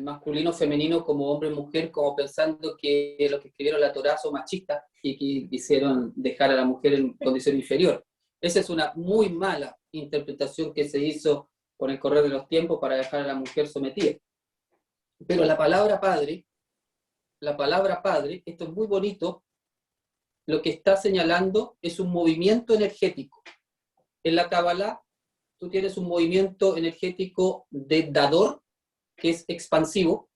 masculino, femenino, como hombre y mujer, como pensando que los que escribieron la Torá son machistas y que quisieron dejar a la mujer en condición inferior. Esa es una muy mala interpretación que se hizo con el correr de los tiempos para dejar a la mujer sometida. Pero la palabra padre, esto es muy bonito, lo que está señalando es un movimiento energético. En la Kabbalah, tú tienes un movimiento energético de dador, que es expansivo,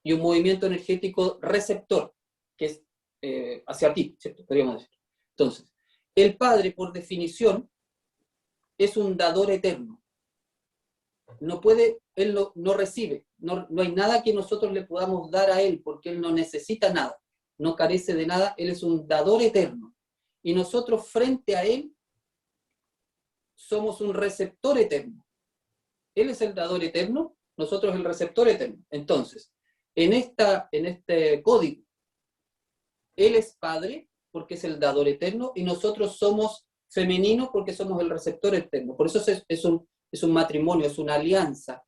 y un movimiento energético receptor, que es hacia ti, ¿cierto? Podríamos decir. Entonces, el Padre, por definición, es un dador eterno. Él no recibe, no hay nada que nosotros le podamos dar a Él, porque Él no necesita nada, no carece de nada. Él es un dador eterno. Y nosotros frente a Él somos un receptor eterno. Él es el dador eterno, nosotros el receptor eterno. Entonces, en este código, Él es Padre porque es el dador eterno, y nosotros somos femeninos porque somos el receptor eterno. Por eso es un matrimonio, es una alianza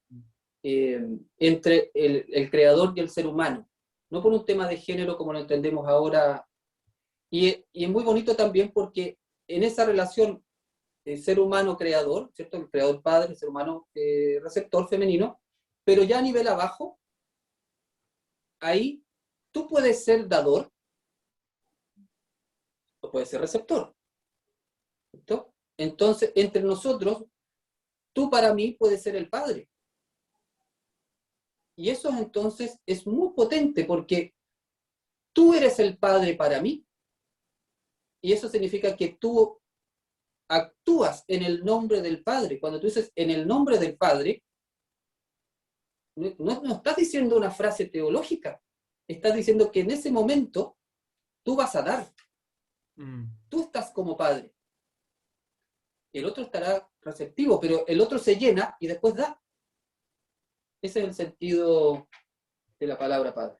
entre el creador y el ser humano. No por un tema de género como lo entendemos ahora. Y es muy bonito también porque en esa relación ser humano creador, ¿cierto? El creador padre, ser humano receptor femenino, pero ya a nivel abajo, ahí tú puedes ser dador o puedes ser receptor, ¿cierto? Entonces, entre nosotros, tú para mí puedes ser el padre. Y eso entonces es muy potente porque tú eres el padre para mí. Y eso significa que tú actúas en el nombre del Padre. Cuando tú dices en el nombre del Padre, no estás diciendo una frase teológica. Estás diciendo que en ese momento tú vas a dar. Tú estás como Padre. El otro estará receptivo, pero el otro se llena y después da. Ese es el sentido de la palabra Padre.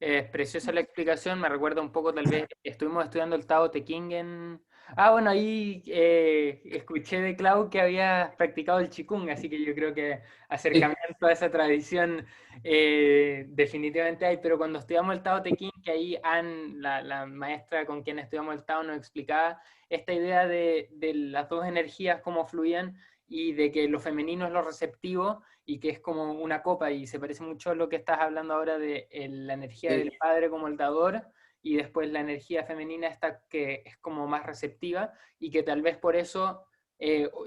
Es preciosa la explicación, me recuerda un poco, tal vez, estuvimos estudiando el Tao Te Ching en... Ah, bueno, ahí escuché de Clau que había practicado el Qigong, así que yo creo que acercamiento a esa tradición definitivamente hay, pero cuando estudiamos el Tao Te Ching, que ahí la maestra con quien estudiamos el Tao, nos explicaba esta idea de las dos energías, cómo fluían, y de que lo femenino es lo receptivo, y que es como una copa, y se parece mucho a lo que estás hablando ahora de la energía del padre como el dador, y después la energía femenina esta que es como más receptiva, y que tal vez por eso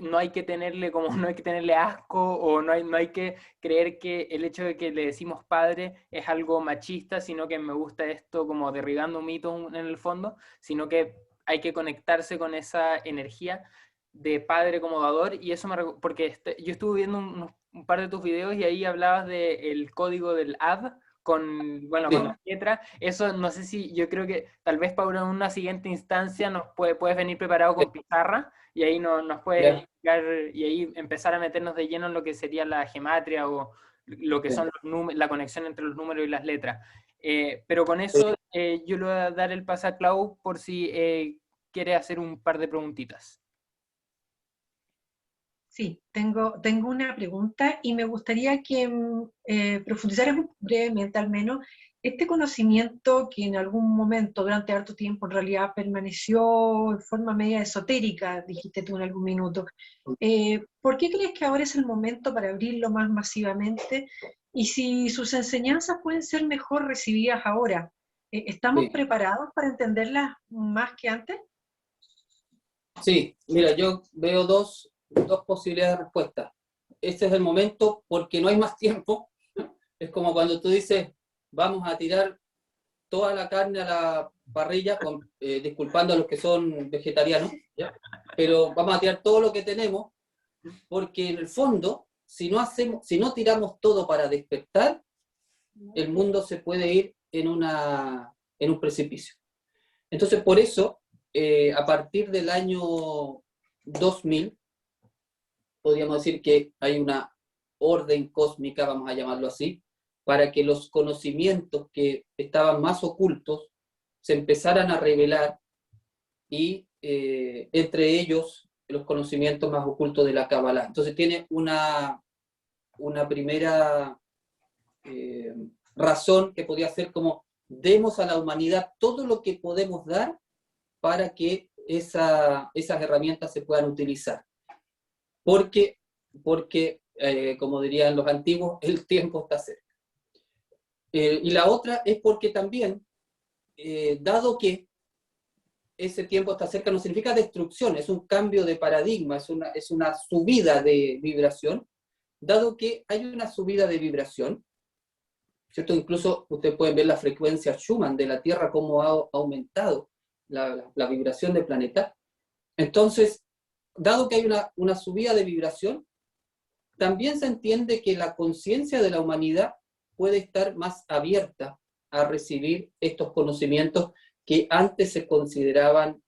no hay que tenerle no hay que tenerle asco, o no hay que creer que el hecho de que le decimos padre es algo machista, sino que me gusta esto como derribando un mito en el fondo, sino que hay que conectarse con esa energía de padre como dador. Y eso porque yo estuve viendo un par de tus videos y ahí hablabas del código del AD con, bueno, Sí. con la letra. Eso no sé si, yo creo que tal vez para una siguiente instancia puedes venir preparado con pizarra y ahí nos puedes explicar y ahí empezar a meternos de lleno en lo que sería la gematria o lo que son los números, la conexión entre los números y las letras. Pero con eso yo le voy a dar el pase a Clau por si quiere hacer un par de preguntitas. Sí, tengo una pregunta y me gustaría que profundizaras brevemente al menos este conocimiento que en algún momento, durante harto tiempo, en realidad permaneció en forma media esotérica, dijiste tú en algún minuto. ¿Por qué crees que ahora es el momento para abrirlo más masivamente? Y si sus enseñanzas pueden ser mejor recibidas ahora, ¿estamos preparados para entenderlas más que antes? Sí, mira, yo veo dos posibilidades de respuesta. Este es el momento porque no hay más tiempo. Es como cuando tú dices, vamos a tirar toda la carne a la parrilla, disculpando a los que son vegetarianos, ¿ya? Pero vamos a tirar todo lo que tenemos, porque en el fondo, si no tiramos todo para despertar, el mundo se puede ir en un precipicio. Entonces, por eso, a partir del año 2000, podríamos decir que hay una orden cósmica, vamos a llamarlo así, para que los conocimientos que estaban más ocultos se empezaran a revelar y entre ellos los conocimientos más ocultos de la Kabbalah. Entonces tiene una primera razón que podría ser como demos a la humanidad todo lo que podemos dar para que esas herramientas se puedan utilizar. Porque como dirían los antiguos, el tiempo está cerca. Y la otra es porque también, dado que ese tiempo está cerca, no significa destrucción, es un cambio de paradigma, es una subida de vibración, dado que hay una subida de vibración, ¿cierto? Incluso ustedes pueden ver la frecuencia Schumann de la Tierra, cómo ha aumentado la vibración del planeta. Entonces, dado que hay una subida de vibración, también se entiende que la conciencia de la humanidad puede estar más abierta a recibir estos conocimientos que antes se consideraban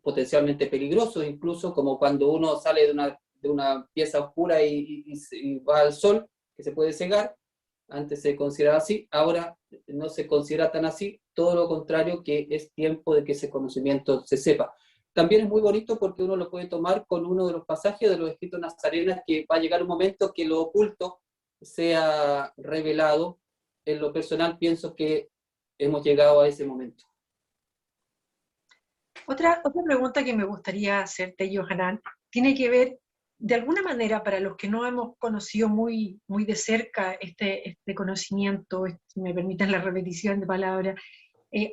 potencialmente peligrosos, incluso como cuando uno sale de una pieza oscura y va al sol, que se puede cegar. Antes se consideraba así, ahora no se considera tan así, todo lo contrario, que es tiempo de que ese conocimiento se sepa. También es muy bonito porque uno lo puede tomar con uno de los pasajes de los escritos nazarenas, que va a llegar un momento que lo oculto sea revelado. En lo personal pienso que hemos llegado a ese momento. Otra pregunta que me gustaría hacerte, Johanan, tiene que ver, de alguna manera, para los que no hemos conocido muy, muy de cerca este conocimiento, si me permiten la repetición de palabras,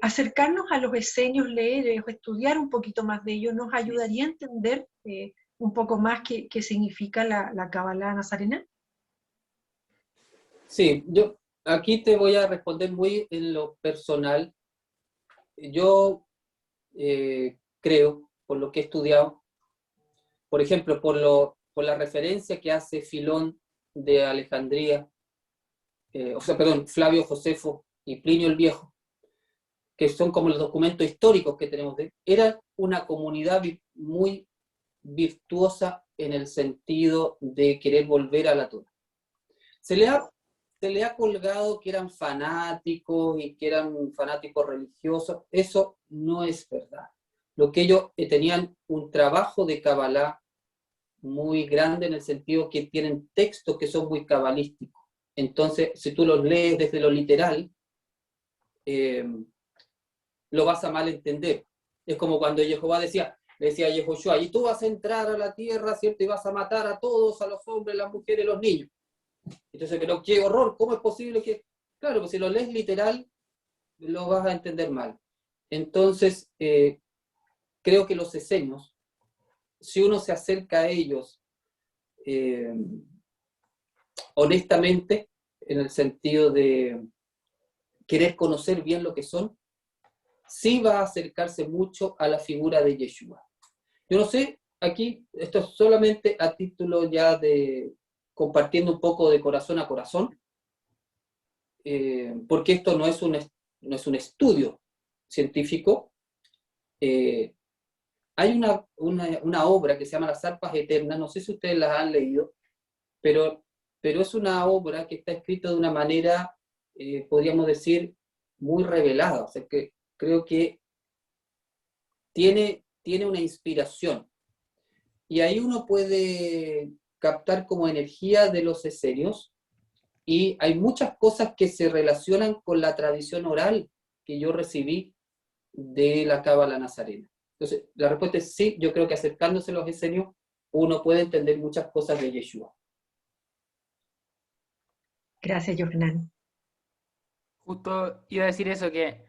acercarnos a los esenios, leer o estudiar un poquito más de ellos, nos ayudaría a entender un poco más qué significa la Kabbalah nazarena. Sí, yo aquí te voy a responder muy en lo personal. Yo creo, por lo que he estudiado, por ejemplo, por la referencia que hace Filón de Alejandría, perdón, Flavio Josefo y Plinio el Viejo, que son como los documentos históricos que tenemos de él, eran una comunidad muy virtuosa en el sentido de querer volver a la Torá. Se le ha colgado que eran fanáticos y que eran fanáticos religiosos. Eso no es verdad. Lo que ellos tenían un trabajo de Kabbalah muy grande en el sentido que tienen textos que son muy cabalísticos. Entonces, si tú los lees desde lo literal, lo vas a mal entender. Es como cuando Jehová le decía a Yehoshua, y tú vas a entrar a la tierra, ¿cierto? Y vas a matar a todos, a los hombres, las mujeres, los niños. Entonces, pero qué horror, ¿cómo es posible que...? Claro, pues si lo lees literal, lo vas a entender mal. Entonces, creo que los esenios, si uno se acerca a ellos honestamente, en el sentido de querer conocer bien lo que son, sí va a acercarse mucho a la figura de Yeshua. Yo no sé, aquí, esto es solamente a título ya de compartiendo un poco de corazón a corazón, porque esto no es un estudio científico. Hay una obra que se llama Las Arpas Eternas, no sé si ustedes las han leído, pero es una obra que está escrita de una manera, podríamos decir, muy revelada. O sea, que creo que tiene una inspiración. Y ahí uno puede captar como energía de los esenios, y hay muchas cosas que se relacionan con la tradición oral que yo recibí de la Cábala nazarena. Entonces, la respuesta es sí, yo creo que acercándose a los esenios, uno puede entender muchas cosas de Yeshua. Gracias, Johanan. Justo iba a decir eso, que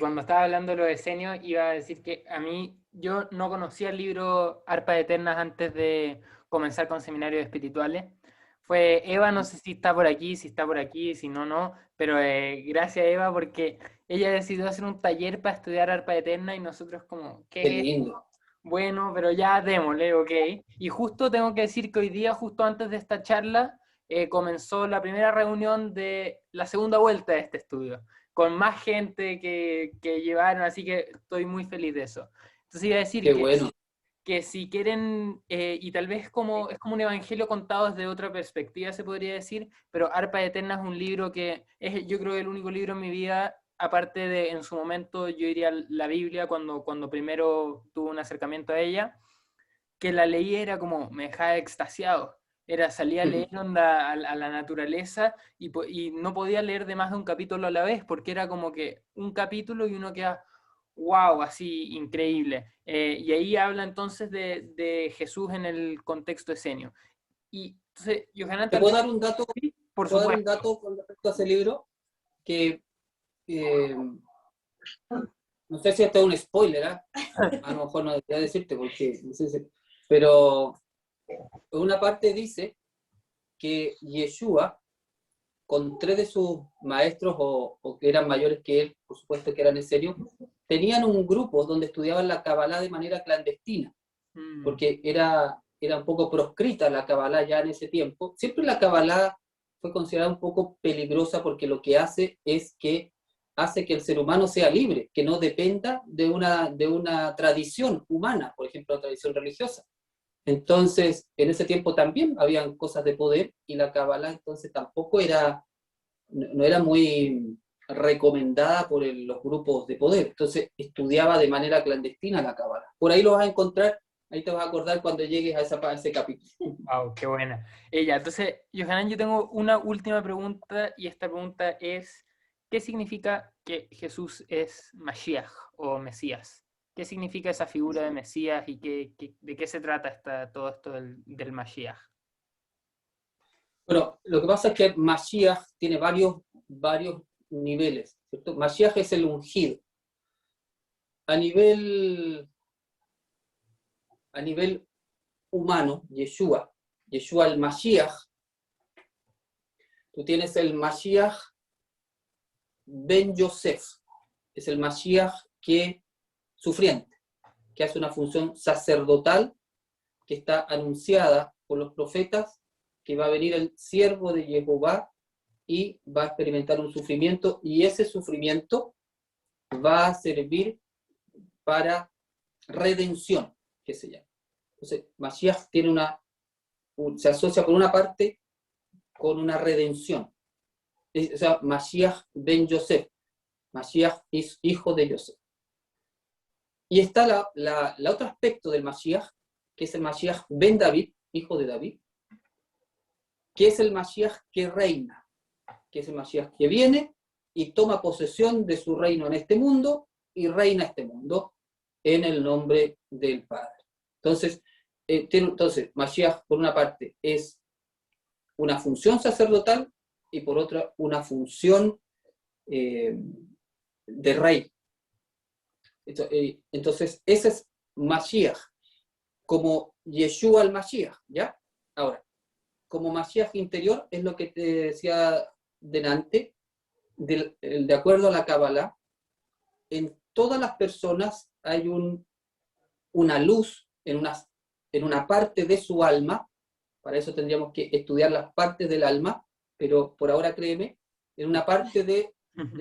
cuando estaba hablando de los esenios, iba a decir que a mí, yo no conocía el libro Arpas Eternas antes de comenzar con seminarios espirituales. Fue Eva, no sé si está por aquí, si no, no, pero gracias Eva porque ella decidió hacer un taller para estudiar Arpas Eternas y nosotros como, Qué ¿qué es esto? lindo. Bueno, pero ya démosle, ok. Y justo tengo que decir que hoy día, justo antes de esta charla, comenzó la primera reunión de la segunda vuelta de este estudio, con más gente que llevaron, así que estoy muy feliz de eso. Entonces iba a decir Qué bueno. que si quieren, y tal vez como, es como un evangelio contado desde otra perspectiva, se podría decir, pero Arpa Eterna es un libro que es, yo creo, el único libro en mi vida, aparte de, en su momento, yo diría la Biblia, cuando primero tuve un acercamiento a ella, que la leí era como, me dejaba extasiado. Era, salía a leer onda a la naturaleza y no podía leer de más de un capítulo a la vez, porque era como que un capítulo y uno queda, wow, así increíble. Y ahí habla entonces de Jesús en el contexto escenio. Y entonces, Johanan, ¿Te tal puedo vez, dar un dato? sí, por ¿Puedo dar un supuesto. dato con respecto a ese libro? Que no sé si esto es un spoiler, ¿eh? A lo mejor no debería decirte, porque no sé pero una parte dice que Yeshua, con tres de sus maestros, o que eran mayores que él, por supuesto que eran en serio, tenían un grupo donde estudiaban la Kabbalah de manera clandestina, porque era un poco proscrita la Kabbalah ya en ese tiempo. Siempre la Kabbalah fue considerada un poco peligrosa porque lo que hace es que hace que el ser humano sea libre, que no dependa de una tradición humana, por ejemplo, una tradición religiosa. Entonces, en ese tiempo también habían cosas de poder, y la Kabbalah entonces tampoco no era muy recomendada por los grupos de poder. Entonces, estudiaba de manera clandestina la Kabbalah. Por ahí lo vas a encontrar, ahí te vas a acordar cuando llegues a ese capítulo. Wow, qué buena. Ella, entonces, Johanan, yo tengo una última pregunta y esta pregunta es, ¿qué significa que Jesús es Mashiach o Mesías? ¿Qué significa esa figura de Mesías y de qué se trata todo esto del Mashiach? Bueno, lo que pasa es que Mashiach tiene varios niveles, ¿cierto? Mashiach es el ungido. A nivel humano, Yeshua el Mashiach, tú tienes el Mashiach Ben Yosef, es el Mashiach sufriente, que hace una función sacerdotal que está anunciada por los profetas, que va a venir el siervo de Jehová y va a experimentar un sufrimiento, y ese sufrimiento va a servir para redención, que se llama. Entonces, Mashiach se asocia por una parte con una redención. O sea, Mashiach Ben Yosef. Mashiach es hijo de Yosef. Y está el otro aspecto del Mashiach, que es el Mashiach Ben David, hijo de David, que es el Mashiach que reina, que es el Mashiach que viene y toma posesión de su reino en este mundo y reina este mundo en el nombre del Padre. Entonces, Mashiach, por una parte, es una función sacerdotal y por otra, una función de rey. Entonces, ese es Mashiach, como Yeshua el Mashiach, ¿ya? Ahora, como Mashiach interior, es lo que te decía delante, de acuerdo a la Kabbalah, en todas las personas hay una luz en una parte de su alma. Para eso tendríamos que estudiar las partes del alma, pero por ahora créeme, en una parte de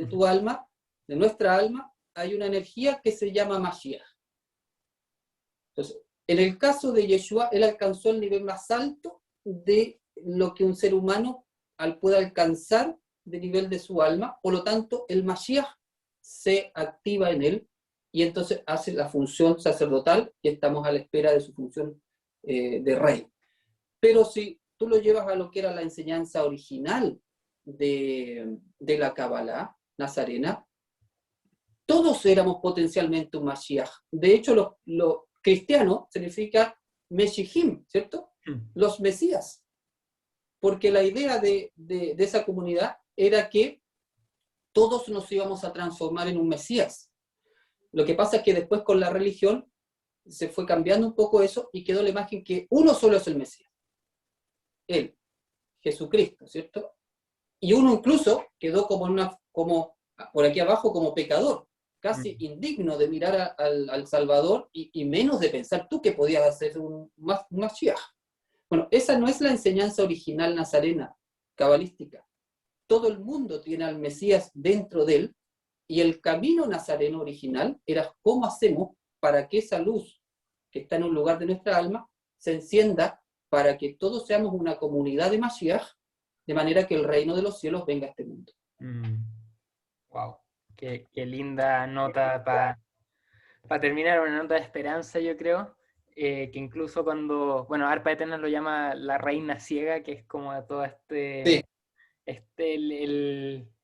tu alma, de nuestra alma, hay una energía que se llama Mashiach. Entonces, en el caso de Yeshua, él alcanzó el nivel más alto de lo que un ser humano puede alcanzar de nivel de su alma, por lo tanto, el Mashiach se activa en él y entonces hace la función sacerdotal y estamos a la espera de su función de rey. Pero si tú lo llevas a lo que era la enseñanza original de la Kabbalah nazarena, todos éramos potencialmente un Mashiach. De hecho, los cristianos significa Meshihim, ¿cierto? Los Mesías. Porque la idea de esa comunidad era que todos nos íbamos a transformar en un Mesías. Lo que pasa es que después con la religión se fue cambiando un poco eso y quedó la imagen que uno solo es el Mesías. Él, Jesucristo, ¿cierto? Y uno incluso quedó como por aquí abajo como pecador, casi indigno de mirar al Salvador y menos de pensar tú que podías hacer un Mashiach. Bueno, esa no es la enseñanza original nazarena, cabalística. Todo el mundo tiene al Mesías dentro de él, y el camino nazareno original era cómo hacemos para que esa luz que está en un lugar de nuestra alma se encienda para que todos seamos una comunidad de Mashiach, de manera que el reino de los cielos venga a este mundo. Wow, qué linda nota para terminar, una nota de esperanza, yo creo. Que incluso cuando, bueno, Arpa Eterna lo llama la reina ciega, que es como todo Sí.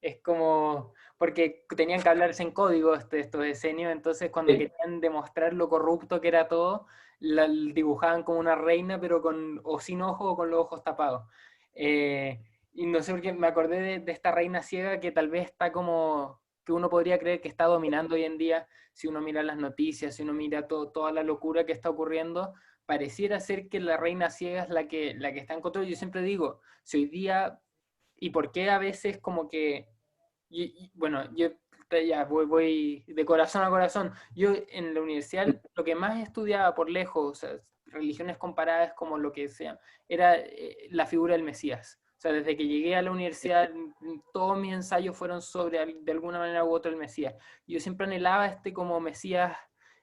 Es como, porque tenían que hablarse en código estos esenios, entonces cuando Sí. querían demostrar lo corrupto que era todo, dibujaban como una reina, pero o sin ojos o con los ojos tapados. Y no sé por qué me acordé de esta reina ciega que tal vez está como, que uno podría creer que está dominando hoy en día, si uno mira las noticias, si uno mira toda la locura que está ocurriendo, pareciera ser que la reina ciega es la que está en control. Yo siempre digo, si hoy día, y por qué a veces como que, bueno, yo ya voy de corazón a corazón, yo en la universidad lo que más estudiaba por lejos, o sea, religiones comparadas como lo que sea, era la figura del Mesías. O sea, desde que llegué a la universidad, todos mis ensayos fueron sobre, de alguna manera u otra, el Mesías. Yo siempre anhelaba como Mesías,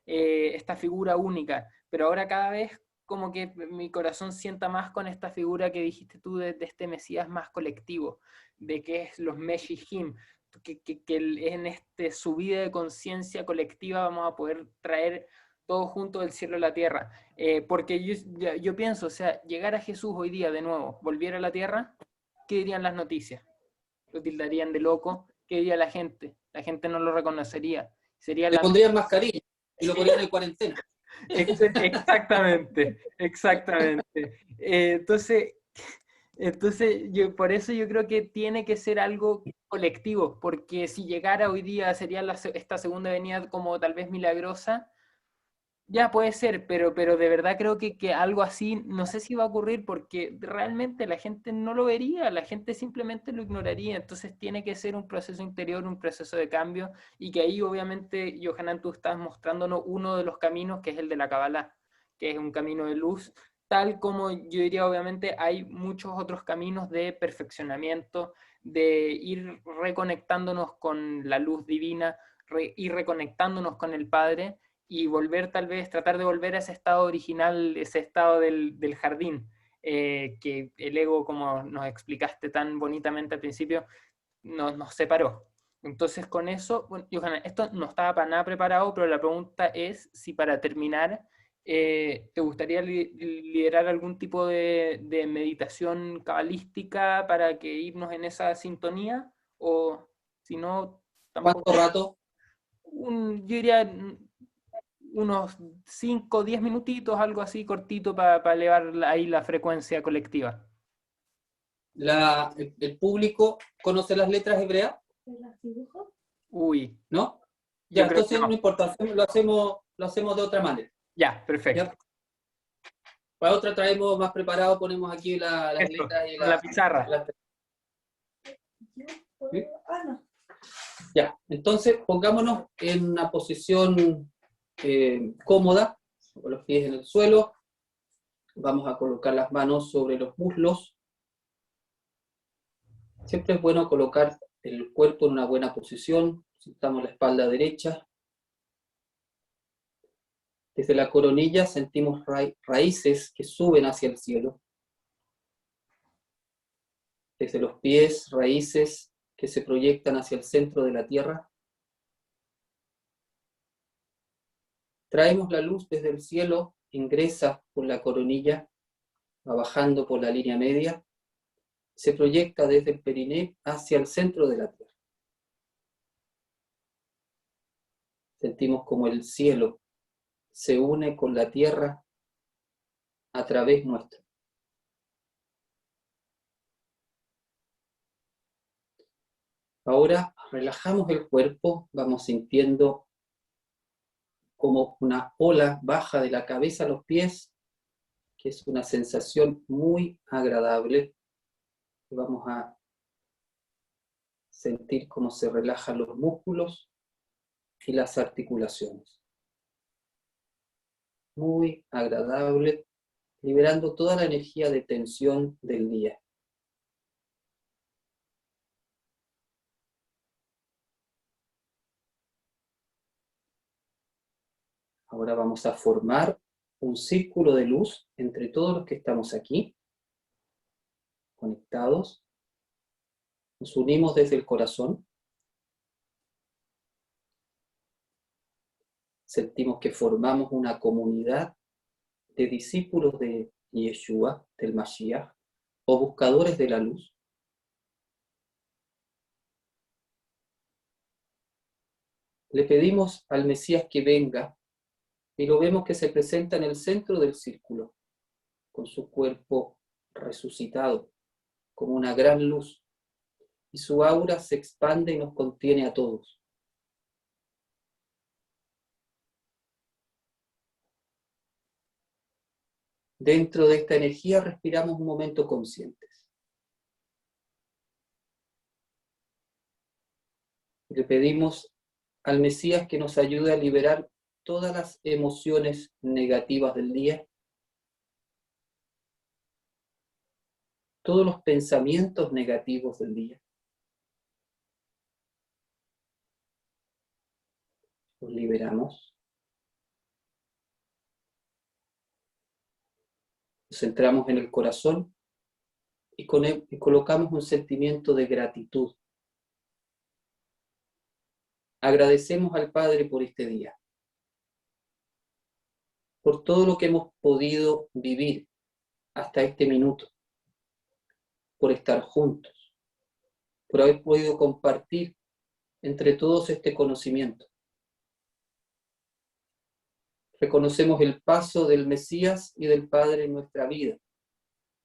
esta figura única, pero ahora cada vez como que mi corazón sienta más con esta figura que dijiste tú de este Mesías más colectivo, de que es los Meshihim, que en subida de conciencia colectiva vamos a poder traer todo junto del cielo a la tierra. Porque yo pienso, o sea, llegar a Jesús hoy día de nuevo, volviera a la tierra, ¿qué dirían las noticias? Lo tildarían de loco. ¿Qué diría la gente? La gente no lo reconocería. Sería Le pondrían mascarilla. y lo ponían en cuarentena. Exactamente, exactamente. Por eso yo creo que tiene que ser algo colectivo, porque si llegara hoy día sería esta segunda venida como tal vez milagrosa. Ya puede ser, pero de verdad creo que algo así no sé si va a ocurrir porque realmente la gente no lo vería, la gente simplemente lo ignoraría. Entonces tiene que ser un proceso interior, un proceso de cambio, y que ahí obviamente, Johanan, tú estás mostrándonos uno de los caminos, que es el de la Kabbalah, que es un camino de luz, tal como yo diría, obviamente hay muchos otros caminos de perfeccionamiento, de ir reconectándonos con la luz divina, ir reconectándonos con el Padre y volver tal vez, tratar de volver a ese estado original, ese estado del jardín, que el ego, como nos explicaste tan bonitamente al principio, nos separó. Entonces con eso, bueno, Johanna, esto no estaba para nada preparado, pero la pregunta es si para terminar, ¿te gustaría liderar algún tipo de meditación cabalística para que irnos en esa sintonía? O si no, tampoco. ¿Cuánto rato? Yo diría unos 5 o 10 minutitos, algo así cortito para elevar ahí la frecuencia colectiva. El público conoce las letras hebreas, Uy, ¿no? yo Ya, creo que entonces no no. importa, lo hacemos de otra manera. Ya, perfecto. ¿Ya? Para otra traemos más preparado, ponemos aquí las Esto, letras y con la pizarra. ¿Sí? Ya, entonces pongámonos en una posición cómoda, con los pies en el suelo. Vamos a colocar las manos sobre los muslos. Siempre es bueno colocar el cuerpo en una buena posición. Sentamos la espalda derecha. Desde la coronilla sentimos raíces que suben hacia el cielo. Desde los pies, raíces que se proyectan hacia el centro de la tierra. Traemos la luz desde el cielo, ingresa por la coronilla, va bajando por la línea media, se proyecta desde el periné hacia el centro de la tierra. Sentimos como el cielo se une con la tierra a través nuestro. Ahora relajamos el cuerpo, vamos sintiendo como una ola baja de la cabeza a los pies, que es una sensación muy agradable. Vamos a sentir cómo se relajan los músculos y las articulaciones. Muy agradable, liberando toda la energía de tensión del día. Ahora vamos a formar un círculo de luz entre todos los que estamos aquí, conectados. Nos unimos desde el corazón. Sentimos que formamos una comunidad de discípulos de Yeshua, del Mashiach, o buscadores de la luz. Le pedimos al Mesías que venga y lo vemos que se presenta en el centro del círculo, con su cuerpo resucitado, como una gran luz, y su aura se expande y nos contiene a todos. Dentro de esta energía respiramos un momento conscientes. Le pedimos al Mesías que nos ayude a liberar todas las emociones negativas del día, todos los pensamientos negativos del día. Los liberamos. Nos centramos en el corazón y colocamos un sentimiento de gratitud. Agradecemos al Padre por este día, por todo lo que hemos podido vivir hasta este minuto, por estar juntos, por haber podido compartir entre todos este conocimiento. Reconocemos el paso del Mesías y del Padre en nuestra vida.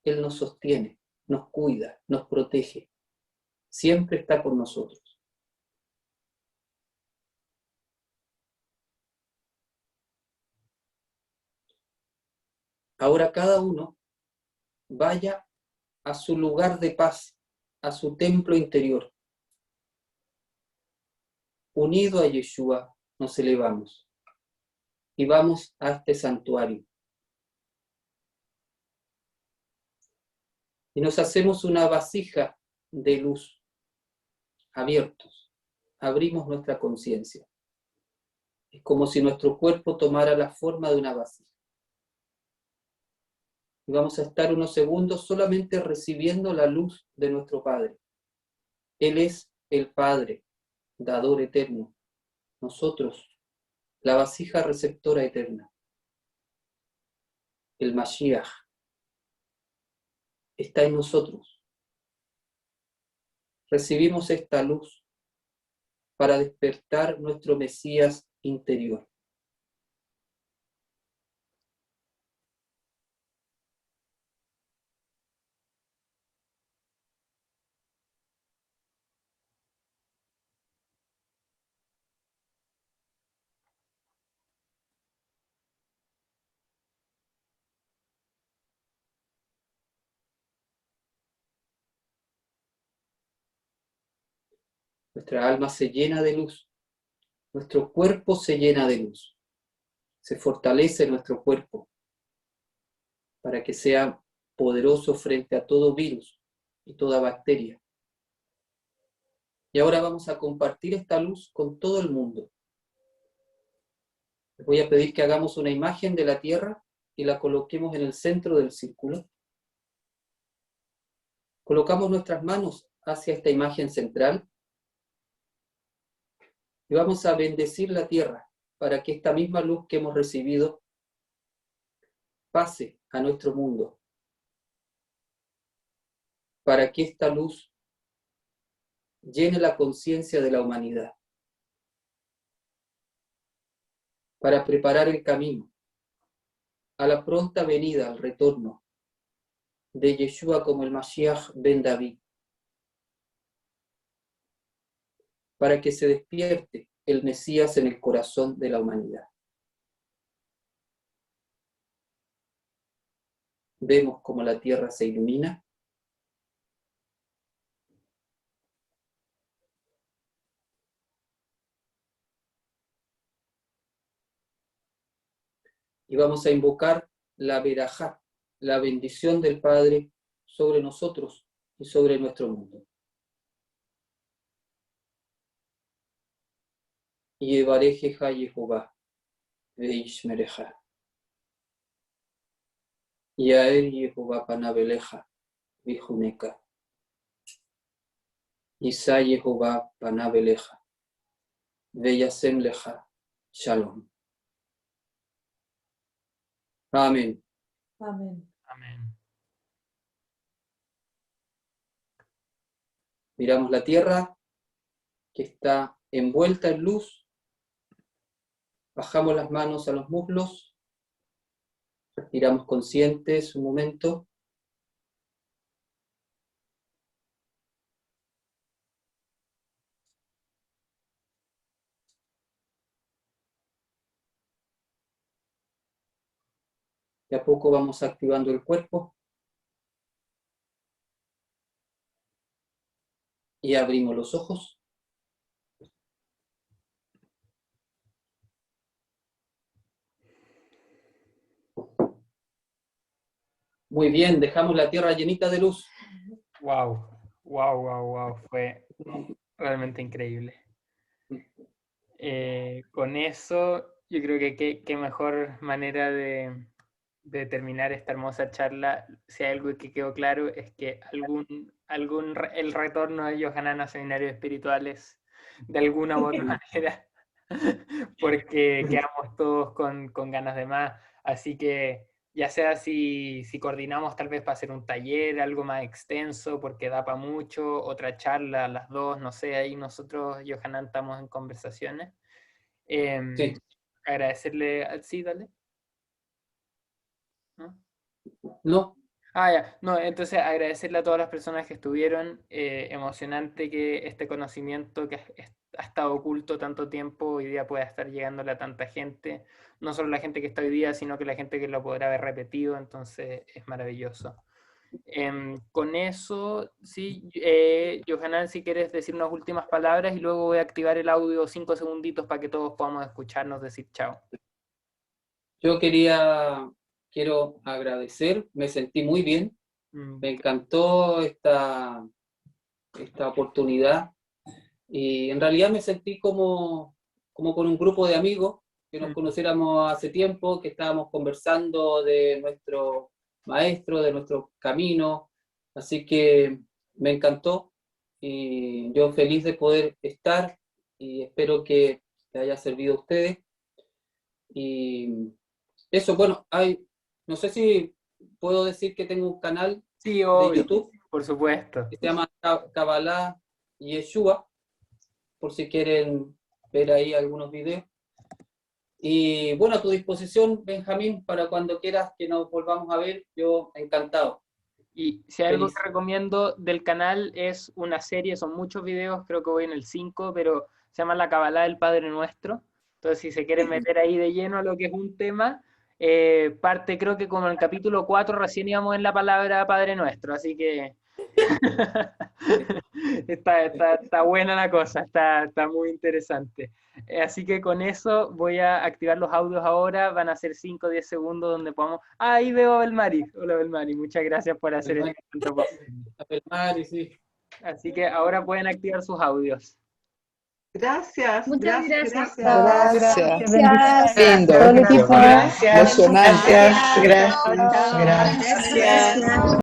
Él nos sostiene, nos cuida, nos protege. Siempre está con nosotros. Ahora cada uno vaya a su lugar de paz, a su templo interior. Unido a Yeshua nos elevamos y vamos a este santuario. Y nos hacemos una vasija de luz, abiertos. Abrimos nuestra conciencia. Es como si nuestro cuerpo tomara la forma de una vasija. Y vamos a estar unos segundos solamente recibiendo la luz de nuestro Padre. Él es el Padre, dador eterno. Nosotros, la vasija receptora eterna. El Mashiach está en nosotros. Recibimos esta luz para despertar nuestro Mesías interior. Nuestra alma se llena de luz. Nuestro cuerpo se llena de luz. Se fortalece nuestro cuerpo para que sea poderoso frente a todo virus y toda bacteria. Y ahora vamos a compartir esta luz con todo el mundo. Les voy a pedir que hagamos una imagen de la Tierra y la coloquemos en el centro del círculo. Colocamos nuestras manos hacia esta imagen central y vamos a bendecir la Tierra para que esta misma luz que hemos recibido pase a nuestro mundo, para que esta luz llene la conciencia de la humanidad, para preparar el camino a la pronta venida, al retorno de Yeshua como el Mashiach ben David, para que se despierte el Mesías en el corazón de la humanidad. Vemos cómo la tierra se ilumina. Y vamos a invocar la verajá, la bendición del Padre sobre nosotros y sobre nuestro mundo. Yevarejeja Yehová, veishmereja. Yael Yehová panabeleja, vijuneka. Isa Yehová panabeleja, veyasem leja, shalom. Amén. Amén. Amén. Miramos la tierra que está envuelta en luz. Bajamos las manos a los muslos. Respiramos conscientes un momento. De a poco vamos activando el cuerpo. Y abrimos los ojos. Muy bien, dejamos la tierra llenita de luz. Wow, wow, wow, wow. Fue realmente increíble. Con eso, yo creo que qué mejor manera de terminar esta hermosa charla. Si hay algo que quedó claro es que el retorno de Yohanan a seminarios espirituales de alguna u otra manera, porque quedamos todos con ganas de más. Así que ya sea si coordinamos tal vez para hacer un taller, algo más extenso, porque da para mucho, otra charla, las dos, no sé, ahí nosotros, Yohanan, estamos en conversaciones. Sí. Agradecerle, sí, dale. ¿No? No, Ah, ya. No, entonces agradecerle a todas las personas que estuvieron. Emocionante que este conocimiento que ha estado oculto tanto tiempo hoy día pueda estar llegándole a tanta gente. No solo la gente que está hoy día, sino que la gente que lo podrá haber repetido. Entonces es maravilloso. Con eso, sí, Johanan, si quieres decir unas últimas palabras y luego voy a activar el audio 5 segunditos para que todos podamos escucharnos decir chao. yo quiero agradecer, me sentí muy bien, me encantó esta oportunidad y en realidad me sentí como con un grupo de amigos que nos conociéramos hace tiempo, que estábamos conversando de nuestro maestro, de nuestro camino, así que me encantó y yo feliz de poder estar y espero que les haya servido a ustedes. Y eso, bueno, no sé si puedo decir que tengo un canal Sí, de obvio, YouTube por supuesto. que se llama Kabbalah Yeshua, por si quieren ver ahí algunos videos. Y bueno, a tu disposición, Benjamín, para cuando quieras que nos volvamos a ver, yo encantado. Y si hay algo Feliz. que recomiendo del canal es una serie, son muchos videos, creo que voy en el 5, pero se llama La Kabbalah del Padre Nuestro. Entonces, si se quieren meter ahí de lleno a lo que es un tema, parte creo que como en el capítulo 4 recién íbamos en la palabra Padre Nuestro, así que está buena la cosa, está muy interesante. Así que con eso voy a activar los audios ahora, van a ser 5 o 10 segundos donde podamos... Ah, ahí veo a Belmari. Hola Belmari, muchas gracias por hacer el encuentro posible. Sí. Así que ahora pueden activar sus audios. Gracias, Muchas gracias, gracias. gracias. Gracias. Lindo, Todo el equipo. emocionante. Gracias, gracias. Gracias.